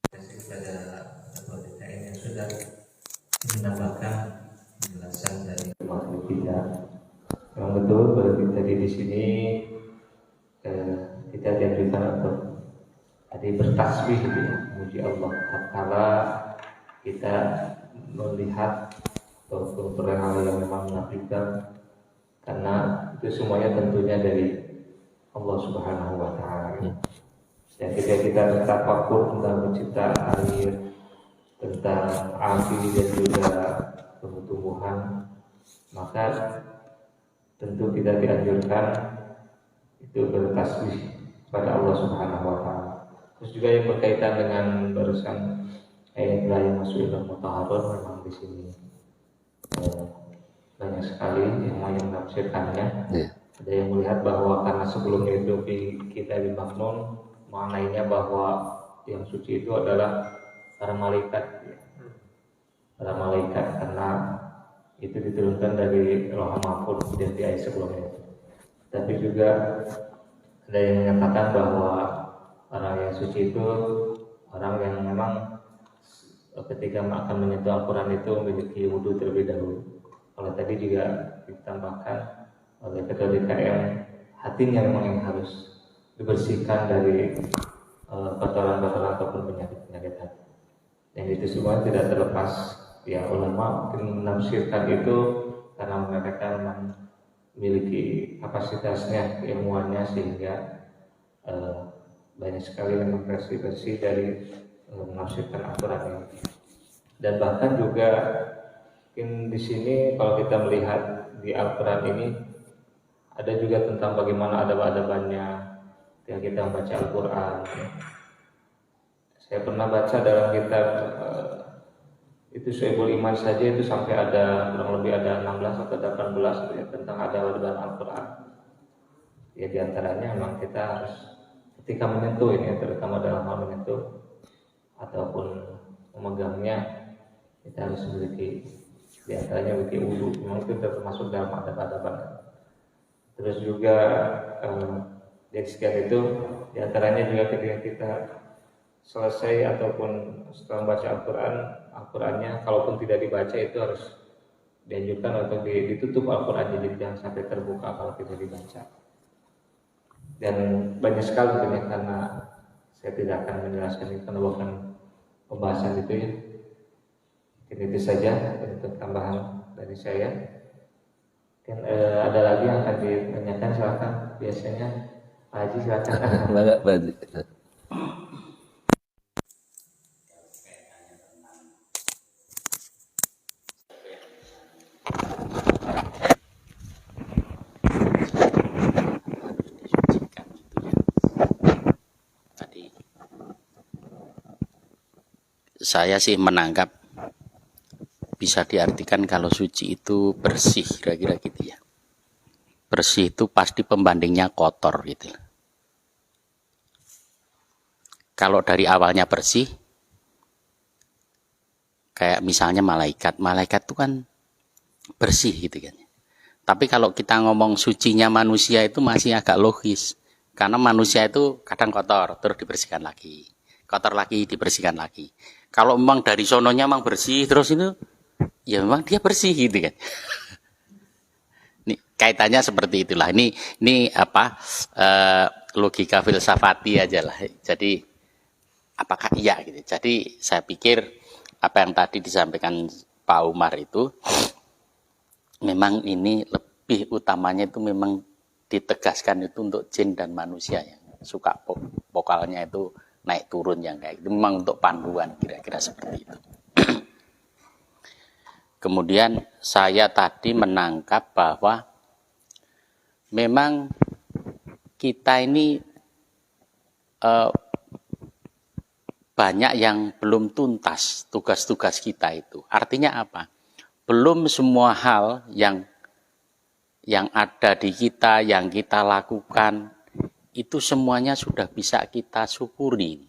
B: Pada kita ini sudah menambahkan penjelasan dari makhluk kita. Yang betul berarti tadi di sini kita dianjurkan untuk bertasbih memuji Allah tatkala kita melihat perkara hal yang memang menakjubkan, karena itu semuanya tentunya dari Allah Subhanahu wa taala. Dan ketika kita bertafakur tentang penciptaan air, tentang api dan juga tumbuh-tumbuhan, maka tentu kita dianjurkan itu bertasbih pada Allah Subhanahu wa taala. Terus juga yang berkaitan dengan barusan ayat la yamassuhu illal mutahharun, memang di sini banyak sekali yang menafsirkannya.
A: Iya.
B: Ada yang melihat bahwa karena sebelumnya itu kita di Maknun maknainya bahwa yang suci itu adalah para malaikat, para malaikat, karena itu diturunkan dari Lauh Mahfuz di ayat sebelumnya. Tapi juga ada yang menyatakan bahwa orang yang suci itu orang yang memang ketika akan menyentuh Al-Quran itu memiliki wudhu terlebih dahulu. Kalau tadi juga ditambahkan oleh ketika yang hatinya memang yang harus dibersihkan dari kotoran-kotoran ataupun penyakit-penyakit hati. Dan itu semua tidak terlepas, ya ulama mungkin menafsirkan itu karena mereka memang memiliki kapasitasnya, keilmuannya, sehingga banyak sekali yang versi-versi dari menafsirkan Al-Quran ini. Dan bahkan juga mungkin di sini kalau kita melihat di Al-Quran ini ada juga tentang bagaimana adab-adabannya ketika kita membaca Al-Quran. Saya pernah baca dalam kitab itu Shu'aibul Iman saja itu sampai ada kurang lebih ada 16 atau 18 ya, tentang adab-adaban Al-Quran. Ya diantaranya memang kita harus ketika menyentuh ini, terutama dalam hal menyentuh ataupun memegangnya, kita harus memiliki diantaranya memiliki wudhu. Memang itu termasuk dalam adab-adaban. Terus juga dari sekian itu diantaranya juga ketika kita selesai ataupun setelah membaca Al-Qurannya, kalaupun tidak dibaca itu harus dianjurkan untuk ditutup Al-Quran, jadi jangan sampai terbuka kalau tidak dibaca. Dan banyak sekali tentunya, karena saya tidak akan menjelaskan itu karena bukan pembahasan itu ya. Mungkin itu saja untuk tambahan dari saya. Mungkin ada lagi yang akan ditanyakan, silakan. Biasanya Pak Haji silakan.
A: Enggak, Pak Haji.
E: Saya sih menangkap bisa diartikan kalau suci itu bersih, kira-kira gitu ya. Bersih itu pasti pembandingnya kotor gitu. Kalau dari awalnya bersih, kayak misalnya malaikat itu kan bersih gitu kan. Tapi kalau kita ngomong sucinya manusia itu masih agak logis, karena manusia itu kadang kotor terus dibersihkan lagi, kotor lagi dibersihkan lagi. Kalau memang dari sononya memang bersih terus itu, ya memang dia bersih gitu kan. Ini kaitannya seperti itulah. Ini apa logika filsafati aja lah. Jadi apakah iya gitu. Jadi saya pikir apa yang tadi disampaikan Pak Umar itu memang ini lebih utamanya itu memang ditegaskan itu untuk jin dan manusia yang suka vokalnya itu naik turun yang kayak gitu, memang untuk panduan kira-kira seperti itu. Kemudian saya tadi menangkap bahwa memang kita ini banyak yang belum tuntas tugas-tugas kita itu. Artinya apa? Belum semua hal yang ada di kita, yang kita lakukan, itu semuanya sudah bisa kita syukuri.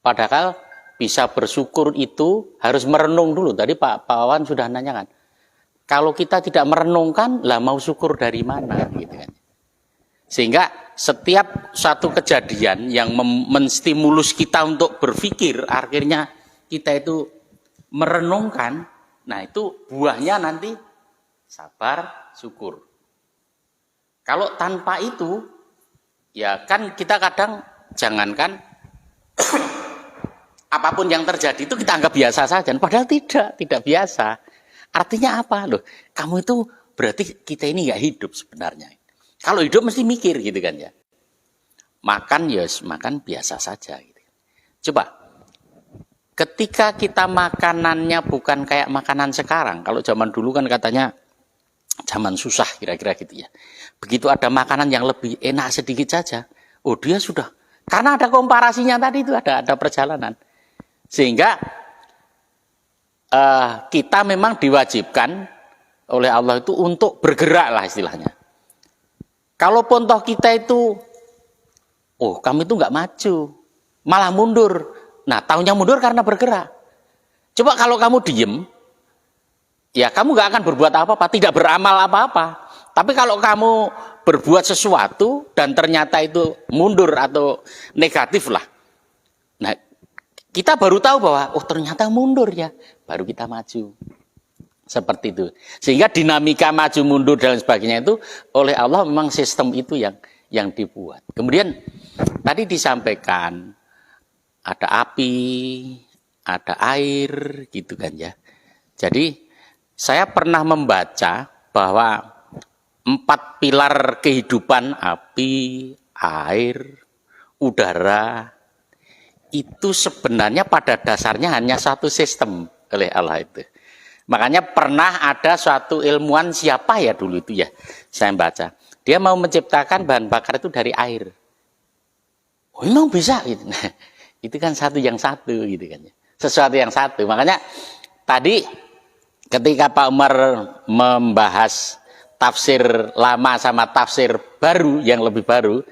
E: Padahal bisa bersyukur itu harus merenung dulu. Tadi Pak Wawan sudah nanyakan. Kalau kita tidak merenungkan, lah mau syukur dari mana? Gitu kan. Sehingga setiap satu kejadian yang menstimulus kita untuk berpikir, akhirnya kita itu merenungkan, nah itu buahnya nanti sabar, syukur. Kalau tanpa itu, ya kan kita kadang jangankan apapun yang terjadi itu kita anggap biasa saja, padahal tidak biasa. Artinya apa loh? Kamu itu berarti kita ini nggak hidup sebenarnya. Kalau hidup mesti mikir gitu kan ya. Makan ya makan biasa saja. Gitu. Coba, ketika kita makanannya bukan kayak makanan sekarang. Kalau zaman dulu kan katanya zaman susah kira-kira gitu ya. Begitu ada makanan yang lebih enak sedikit saja, oh dia sudah. Karena ada komparasinya tadi itu ada perjalanan. Sehingga kita memang diwajibkan oleh Allah itu untuk bergerak lah istilahnya. Kalaupun toh kita itu, oh kami itu nggak maju, malah mundur. Nah, taunya mundur karena bergerak. Coba kalau kamu diem, ya kamu nggak akan berbuat apa-apa, tidak beramal apa-apa. Tapi kalau kamu berbuat sesuatu dan ternyata itu mundur atau negatif lah. Nah, kita baru tahu bahwa, oh ternyata mundur ya, baru kita maju. Seperti itu. Sehingga dinamika maju mundur dan sebagainya itu oleh Allah memang sistem itu yang dibuat. Kemudian tadi disampaikan ada api, ada air gitu kan ya. Jadi saya pernah membaca bahwa 4 pilar kehidupan, api, air, udara, itu sebenarnya pada dasarnya hanya satu sistem oleh Allah itu. Makanya pernah ada suatu ilmuwan, siapa ya dulu itu ya, saya baca. Dia mau menciptakan bahan bakar itu dari air. Oh memang bisa gitu. Nah, itu kan satu yang satu gitu kan ya. Sesuatu yang satu. Makanya tadi ketika Pak Umar membahas tafsir lama sama tafsir baru yang lebih baru,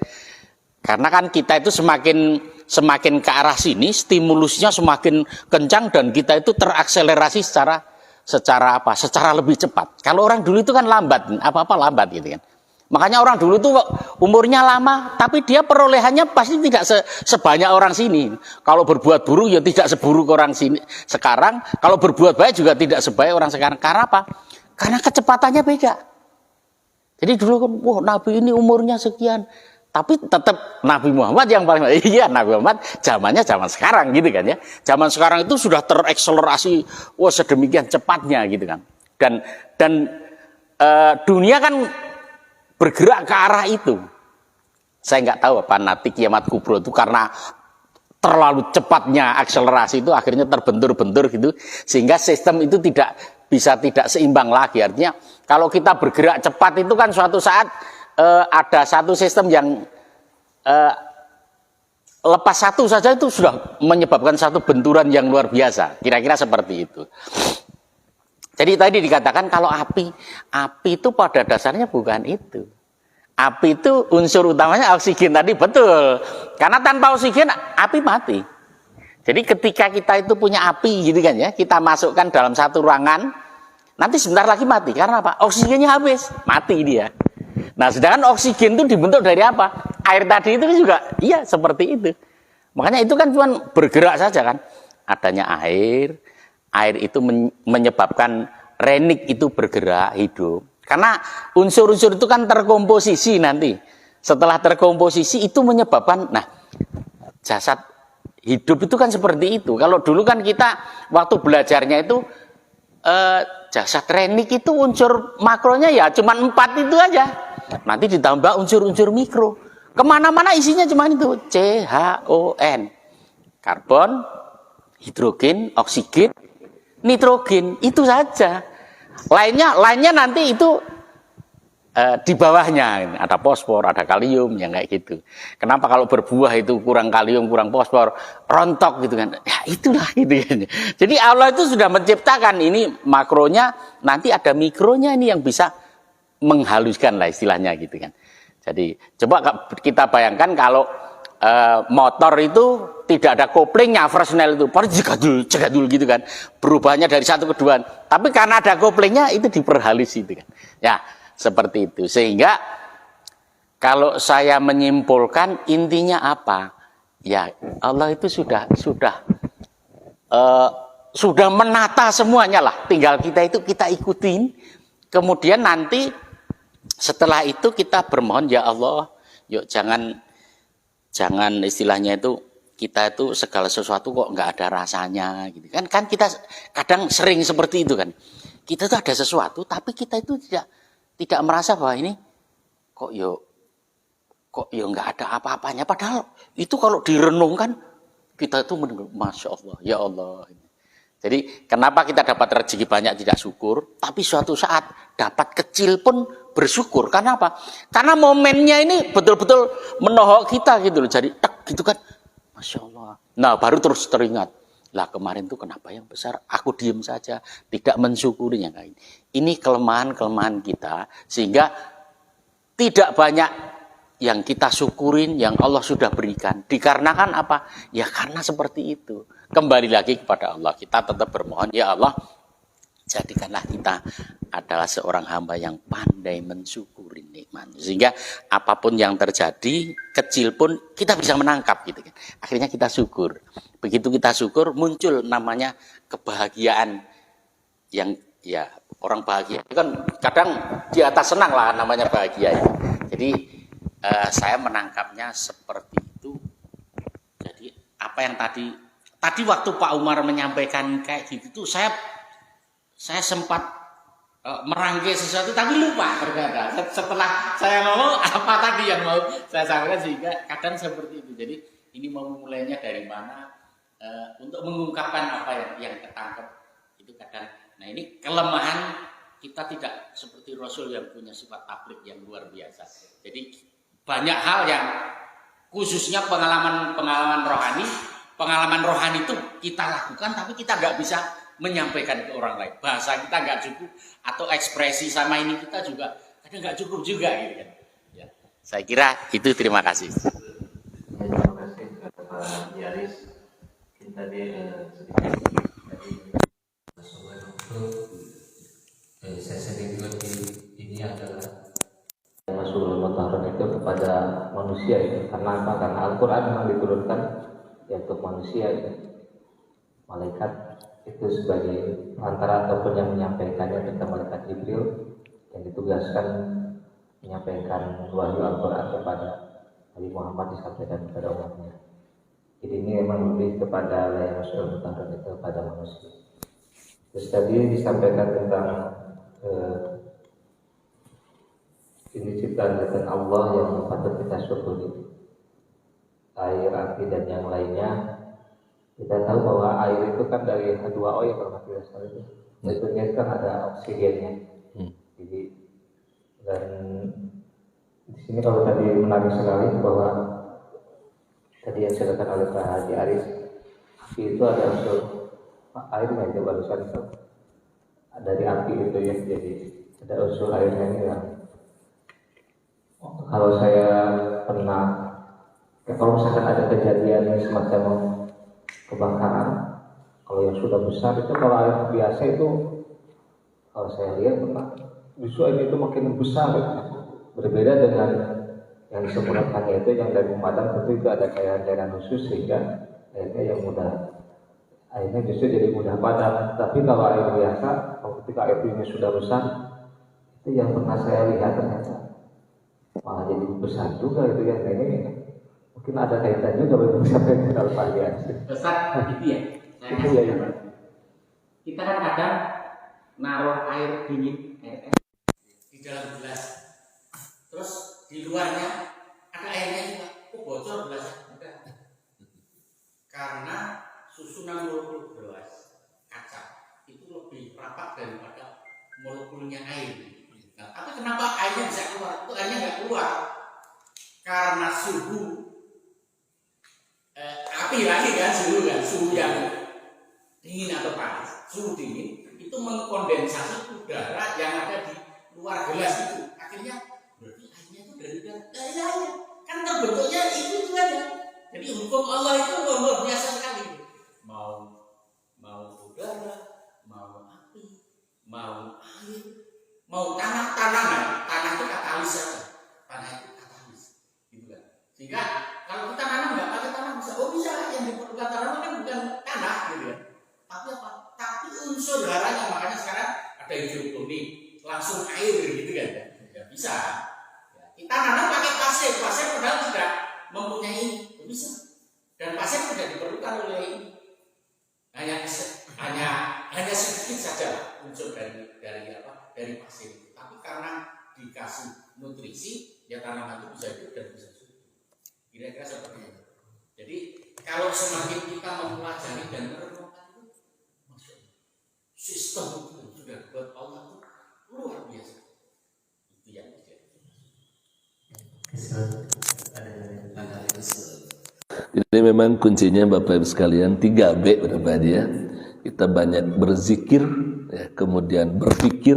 E: karena kan kita itu semakin ke arah sini, stimulusnya semakin kencang dan kita itu terakselerasi secara lebih cepat. Kalau orang dulu itu kan lambat, apa-apa lambat gitu kan. Makanya orang dulu itu umurnya lama, tapi dia perolehannya pasti tidak sebanyak orang sini. Kalau berbuat buruk ya tidak seburuk orang sini sekarang. Kalau berbuat baik juga tidak sebaik orang sekarang. Karena apa? Karena kecepatannya beda. Jadi dulu kan, wah Nabi ini umurnya sekian. Tapi tetap Nabi Muhammad yang paling, iya Nabi Muhammad zamannya zaman sekarang gitu kan ya. Zaman sekarang itu sudah terekselerasi, wah sedemikian cepatnya gitu kan. Dan dunia kan bergerak ke arah itu. Saya nggak tahu apa nanti kiamat kubro itu karena terlalu cepatnya akselerasi itu akhirnya terbentur-bentur gitu. Sehingga sistem itu tidak seimbang lagi. Artinya kalau kita bergerak cepat itu kan suatu saat ada satu sistem yang lepas satu saja itu sudah menyebabkan satu benturan yang luar biasa. Kira-kira seperti itu. Jadi tadi dikatakan kalau api itu pada dasarnya bukan itu. Api itu unsur utamanya oksigen tadi, betul. Karena tanpa oksigen api mati. Jadi ketika kita itu punya api gitu kan ya, kita masukkan dalam satu ruangan, nanti sebentar lagi mati. Karena apa? Oksigennya habis, mati dia. Nah, sedangkan oksigen itu dibentuk dari apa? Air tadi itu juga, iya seperti itu. Makanya itu kan cuma bergerak saja kan. Adanya air itu menyebabkan renik itu bergerak, hidup. Karena unsur-unsur itu kan terkomposisi nanti. Setelah terkomposisi itu menyebabkan, nah jasad hidup itu kan seperti itu. Kalau dulu kan kita waktu belajarnya itu, jasad renik itu unsur makronya ya cuma 4 itu aja. Nanti ditambah unsur-unsur mikro. Kemana-mana isinya cuma itu. CHON. Karbon, hidrogen, oksigen, nitrogen. Itu saja. Lainnya nanti itu di bawahnya. Ada fosfor, ada kalium, yang kayak gitu. Kenapa kalau berbuah itu kurang kalium, kurang fosfor, rontok gitu kan. Ya itulah gitu kan. Jadi Allah itu sudah menciptakan ini makronya, nanti ada mikronya ini yang bisa menghaluskan lah istilahnya gitu kan. Jadi coba kita bayangkan kalau motor itu tidak ada koplingnya, Fresnel itu jegadul gitu kan, berubahnya dari satu ke dua. Tapi karena ada koplingnya itu diperhalus itu kan. Ya seperti itu. Sehingga kalau saya menyimpulkan intinya apa? Ya Allah itu sudah menata semuanya lah. Tinggal kita ikutin. Kemudian nanti setelah itu kita bermohon, ya Allah, yuk jangan istilahnya itu kita itu segala sesuatu kok nggak ada rasanya gitu kan kita kadang sering seperti itu kan. Kita tuh ada sesuatu tapi kita itu tidak merasa bahwa ini kok nggak ada apa-apanya, padahal itu kalau direnungkan kita itu Masya Allah, ya Allah. Jadi kenapa kita dapat rezeki banyak tidak syukur, tapi suatu saat dapat kecil pun bersyukur. Karena apa? Karena momennya ini betul-betul menohok kita gitu loh. Jadi tak gitu kan, Masya Allah. Nah baru terus teringat. Lah kemarin tuh kenapa yang besar? Aku diem saja, tidak mensyukuri yang lain. Ini kelemahan-kelemahan kita, sehingga tidak banyak yang kita syukurin, yang Allah sudah berikan. Dikarenakan apa? Ya karena seperti itu. Kembali lagi kepada Allah. Kita tetap bermohon, ya Allah, jadikanlah kita adalah seorang hamba yang pandai mensyukuri nikmat. Sehingga apapun yang terjadi, kecil pun kita bisa menangkap gitu kan. Akhirnya kita syukur. Begitu kita syukur, muncul namanya kebahagiaan yang ya orang bahagia. Itu kan kadang di atas senang lah namanya bahagia. Jadi saya menangkapnya seperti itu. Jadi apa yang tadi waktu Pak Umar menyampaikan kayak gitu tuh saya sempat merangkai sesuatu tapi lupa ternyata. Setelah saya ngomong apa tadi yang mau saya sampaikan, sehingga kadang seperti itu. Jadi ini mau mulainya dari mana untuk mengungkapkan apa yang ketangkep itu kadang. Nah ini kelemahan kita tidak seperti Rasul yang punya sifat tabligh yang luar biasa. Jadi banyak hal yang khususnya pengalaman rohani itu kita lakukan tapi kita nggak bisa menyampaikan ke orang lain. Bahasa kita nggak cukup atau ekspresi sama ini kita juga kadang nggak cukup juga gitu kan. Ya. Saya kira itu, terima kasih.
B: Terima kasih Pak Yaris. Kita saya sendiri ini adalah Rasulul Mutahharun itu kepada manusia itu. Karena apa? Karena Al-Quran memang diturunkan ya untuk manusia itu. Malaikat itu sebagai antara ataupun yang menyampaikannya tentang malaikat Jibril yang ditugaskan menyampaikan wahyu Al-Quran kepada Nabi Muhammad, disampaikan kepada umatnya. Jadi ini memang lebih kepada layar Rasul Mutahharun itu kepada manusia. Terus tadi disampaikan tentang ini ciptaan dari Allah yang patut kita syukuri, air, api dan yang lainnya. Kita tahu bahwa air itu kan dari H2O yang bermati dasar itu. Sebetulnya kan ada oksigennya. Jadi dan di sini kalau tadi menarik sekali bahwa tadi yang disampaikan oleh Pak Haji Aris, api itu ada unsur airnya itu barusan itu dari api itu ya, jadi ada unsur airnya ini yang kalau saya pernah kalau misalkan ada kejadian semacam kebakaran, kalau yang sudah besar itu kalau air biasa itu kalau saya lihat justru air itu makin besar gitu. Berbeda dengan yang disempurnakannya itu yang dari pemadam, tentu itu ada cairan-cairan khusus sehingga airnya yang mudah, airnya justru jadi mudah padam. Tapi kalau air biasa, kalau ketika air ini sudah besar, itu yang pernah saya lihat ternyata malah jadi besar juga itu ya. Nah, ini mungkin ada kaitan juga bagi sampai kalau Pak Lian.
E: Besar itu ya.
B: Itu ya.
E: Kita kan kadang naruh air dingin di dalam gelas, terus di luarnya ada airnya juga, bocor gelasnya. Karena susunan molekul gelas kaca itu lebih rapat daripada molekulnya air. Nah, tapi kenapa airnya bisa keluar? Itu airnya nggak keluar karena suhu api lagi kan, suhu yang dingin atau panas. Suhu dingin itu mengkondensasi udara yang ada di luar gelas itu. Akhirnya berarti airnya itu dari dalam kan terbentuknya itu aja. Jadi hukum Allah itu luar biasa sekali. Mau udara, mau api, mau air, mau tanah itu katalis saja. Tanah itu katalis, gitu kan. Sehingga kalau kita nanam nggak pakai tanah bisa, yang diperlukan tanam kan bukan tanah, gitu kan. Tapi apa? Tapi unsur darahnya, makanya sekarang ada hidroponik, langsung air, gitu kan. Ya bisa. Ya, kita nanam pakai pasir padahal tidak mempunyai ini, bisa. Dan pasir tidak diperlukan oleh ini. Hanya sedikit saja unsur dari pasir itu. Tapi karena dikasih nutrisi, ya tanaman itu bisa hidup dan bisa subur. Kira-kira seperti itu. Jadi kalau semakin kita mempelajari dan merenungkan itu, sistem itu sudah buat Allah itu luar biasa. Itu yang terjadi.
A: Ini memang kuncinya Bapak Ibu sekalian 3B berapa dia? Kita banyak berzikir, ya, kemudian berpikir,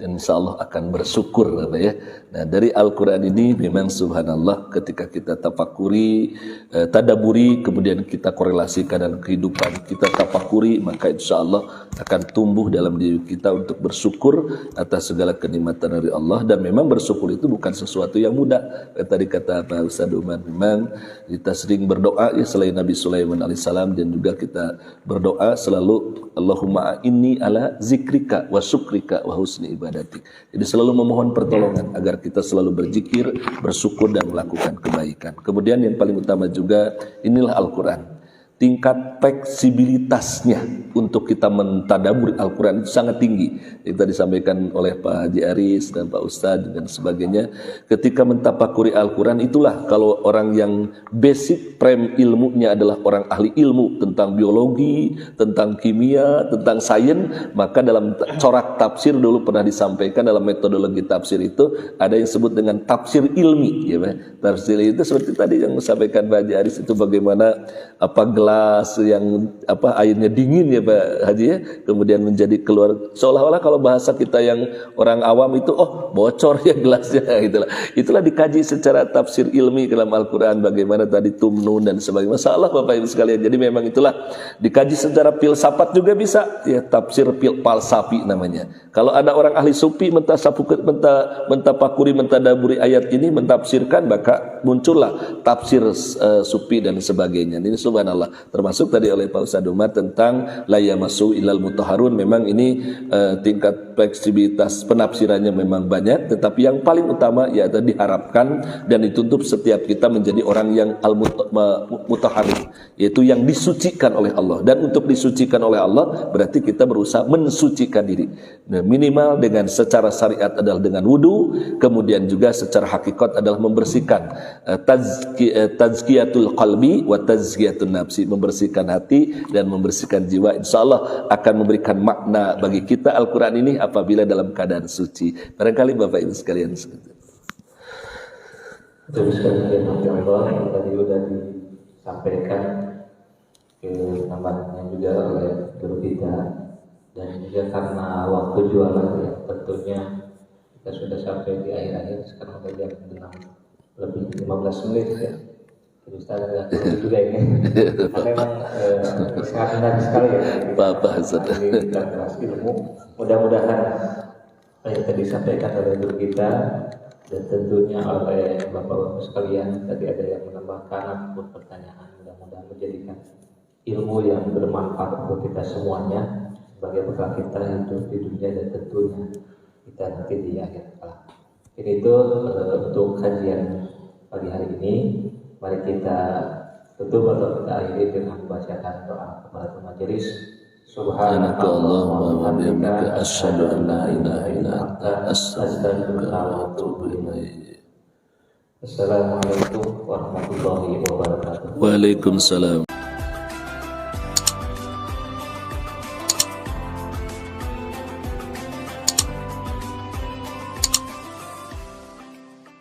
A: dan insya Allah akan bersyukur, Bapak ya. Nah dari Al-Quran ini memang subhanallah ketika kita tafakuri, tadaburi, kemudian kita korelasikan dalam kehidupan kita tafakuri, maka insya Allah akan tumbuh dalam diri kita untuk bersyukur atas segala kenikmatan dari Allah. Dan memang bersyukur itu bukan sesuatu yang mudah. Tadi kata Pak Ustaz Umar, memang kita sering berdoa ya selain Nabi Sulaiman alaihissalam, dan juga kita berdoa selalu Allahumma inni ala zikrika wa syukrika wa husni ibadatik. Jadi selalu memohon pertolongan agar kita selalu berzikir, bersyukur dan melakukan kebaikan. Kemudian yang paling utama juga inilah Al-Quran. Tingkat fleksibilitasnya untuk kita mentadabur Al-Quran itu sangat tinggi. Yang tadi disampaikan oleh Pak Haji Aris dan Pak Ustadz dan sebagainya. Ketika mentafakuri Al-Quran, itulah kalau orang yang basic prem ilmunya adalah orang ahli ilmu tentang biologi, tentang kimia, tentang sains, maka dalam corak tafsir dulu pernah disampaikan dalam metodologi tafsir itu ada yang disebut dengan tafsir ilmi. Ya, tafsir itu seperti tadi yang disampaikan Pak Haji Aris itu bagaimana gelas yang airnya dingin ya Pak Haji ya, kemudian menjadi keluar seolah-olah kalau bahasa kita yang orang awam itu bocor ya gelasnya itulah dikaji secara tafsir ilmi dalam Al-Quran, bagaimana tadi tumnun dan sebagainya. Masalah Bapak Ibu sekalian, jadi memang itulah dikaji secara filsafat juga bisa ya, tafsir falsafi namanya. Kalau ada orang ahli sufi mentafakuri mentadaburi ayat ini, mentafsirkan, maka muncullah tafsir sufi dan sebagainya. Ini subhanallah, termasuk tadi oleh Pak Ustadz Umar tentang la yamassu ilal mutahharun. Memang ini tingkat fleksibilitas penafsirannya memang banyak, tetapi yang paling utama ya diharapkan dan dituntut setiap kita menjadi orang yang al-mutahharin, yaitu yang disucikan oleh Allah. Dan untuk disucikan oleh Allah berarti kita berusaha mensucikan diri. Nah, minimal dengan secara syariat adalah dengan wudu, kemudian juga secara hakikat adalah membersihkan tazkiyatul qalbi wa tazkiyatun nafsi, membersihkan hati dan membersihkan jiwa. Insyaallah akan memberikan makna bagi kita Al-Quran ini apabila dalam keadaan suci. Barangkali Bapak Ibu sekalian.
B: Betul sekali Allah yang tadi sudah disampaikan ke tempatnya juga oleh guru kita, dan juga karena waktu jualan ya tentunya kita sudah sampai di akhir-akhir. Sekarang sudah jam 6 lebih 15 menit ya. Jadi Ustaz juga ini memang sangat menarik sekali ya
A: Bapak Hasan
B: ini kelas ilmu. Mudah-mudahan apa yang tadi disampaikan oleh guru kita dan tentunya oleh Bapak-Bapak sekalian, tadi ada yang menambahkan ataupun pertanyaan, mudah-mudahan menjadikan ilmu yang bermanfaat untuk kita semuanya sebagai bekal kita hidup di dunia dan tentunya kita nanti di akhir kelak. Ini itu untuk kajian pagi hari ini. Mari kita tutup atau kita akhiri dengan membacakan doa kepada majelis.
A: Subhanakallahumma wa bihamdika asyhadu an la ilaha illa anta astaghfiruka wa atubu ilaik.
B: Assalamualaikum warahmatullahi wabarakatuh.
A: Waalaikumsalam.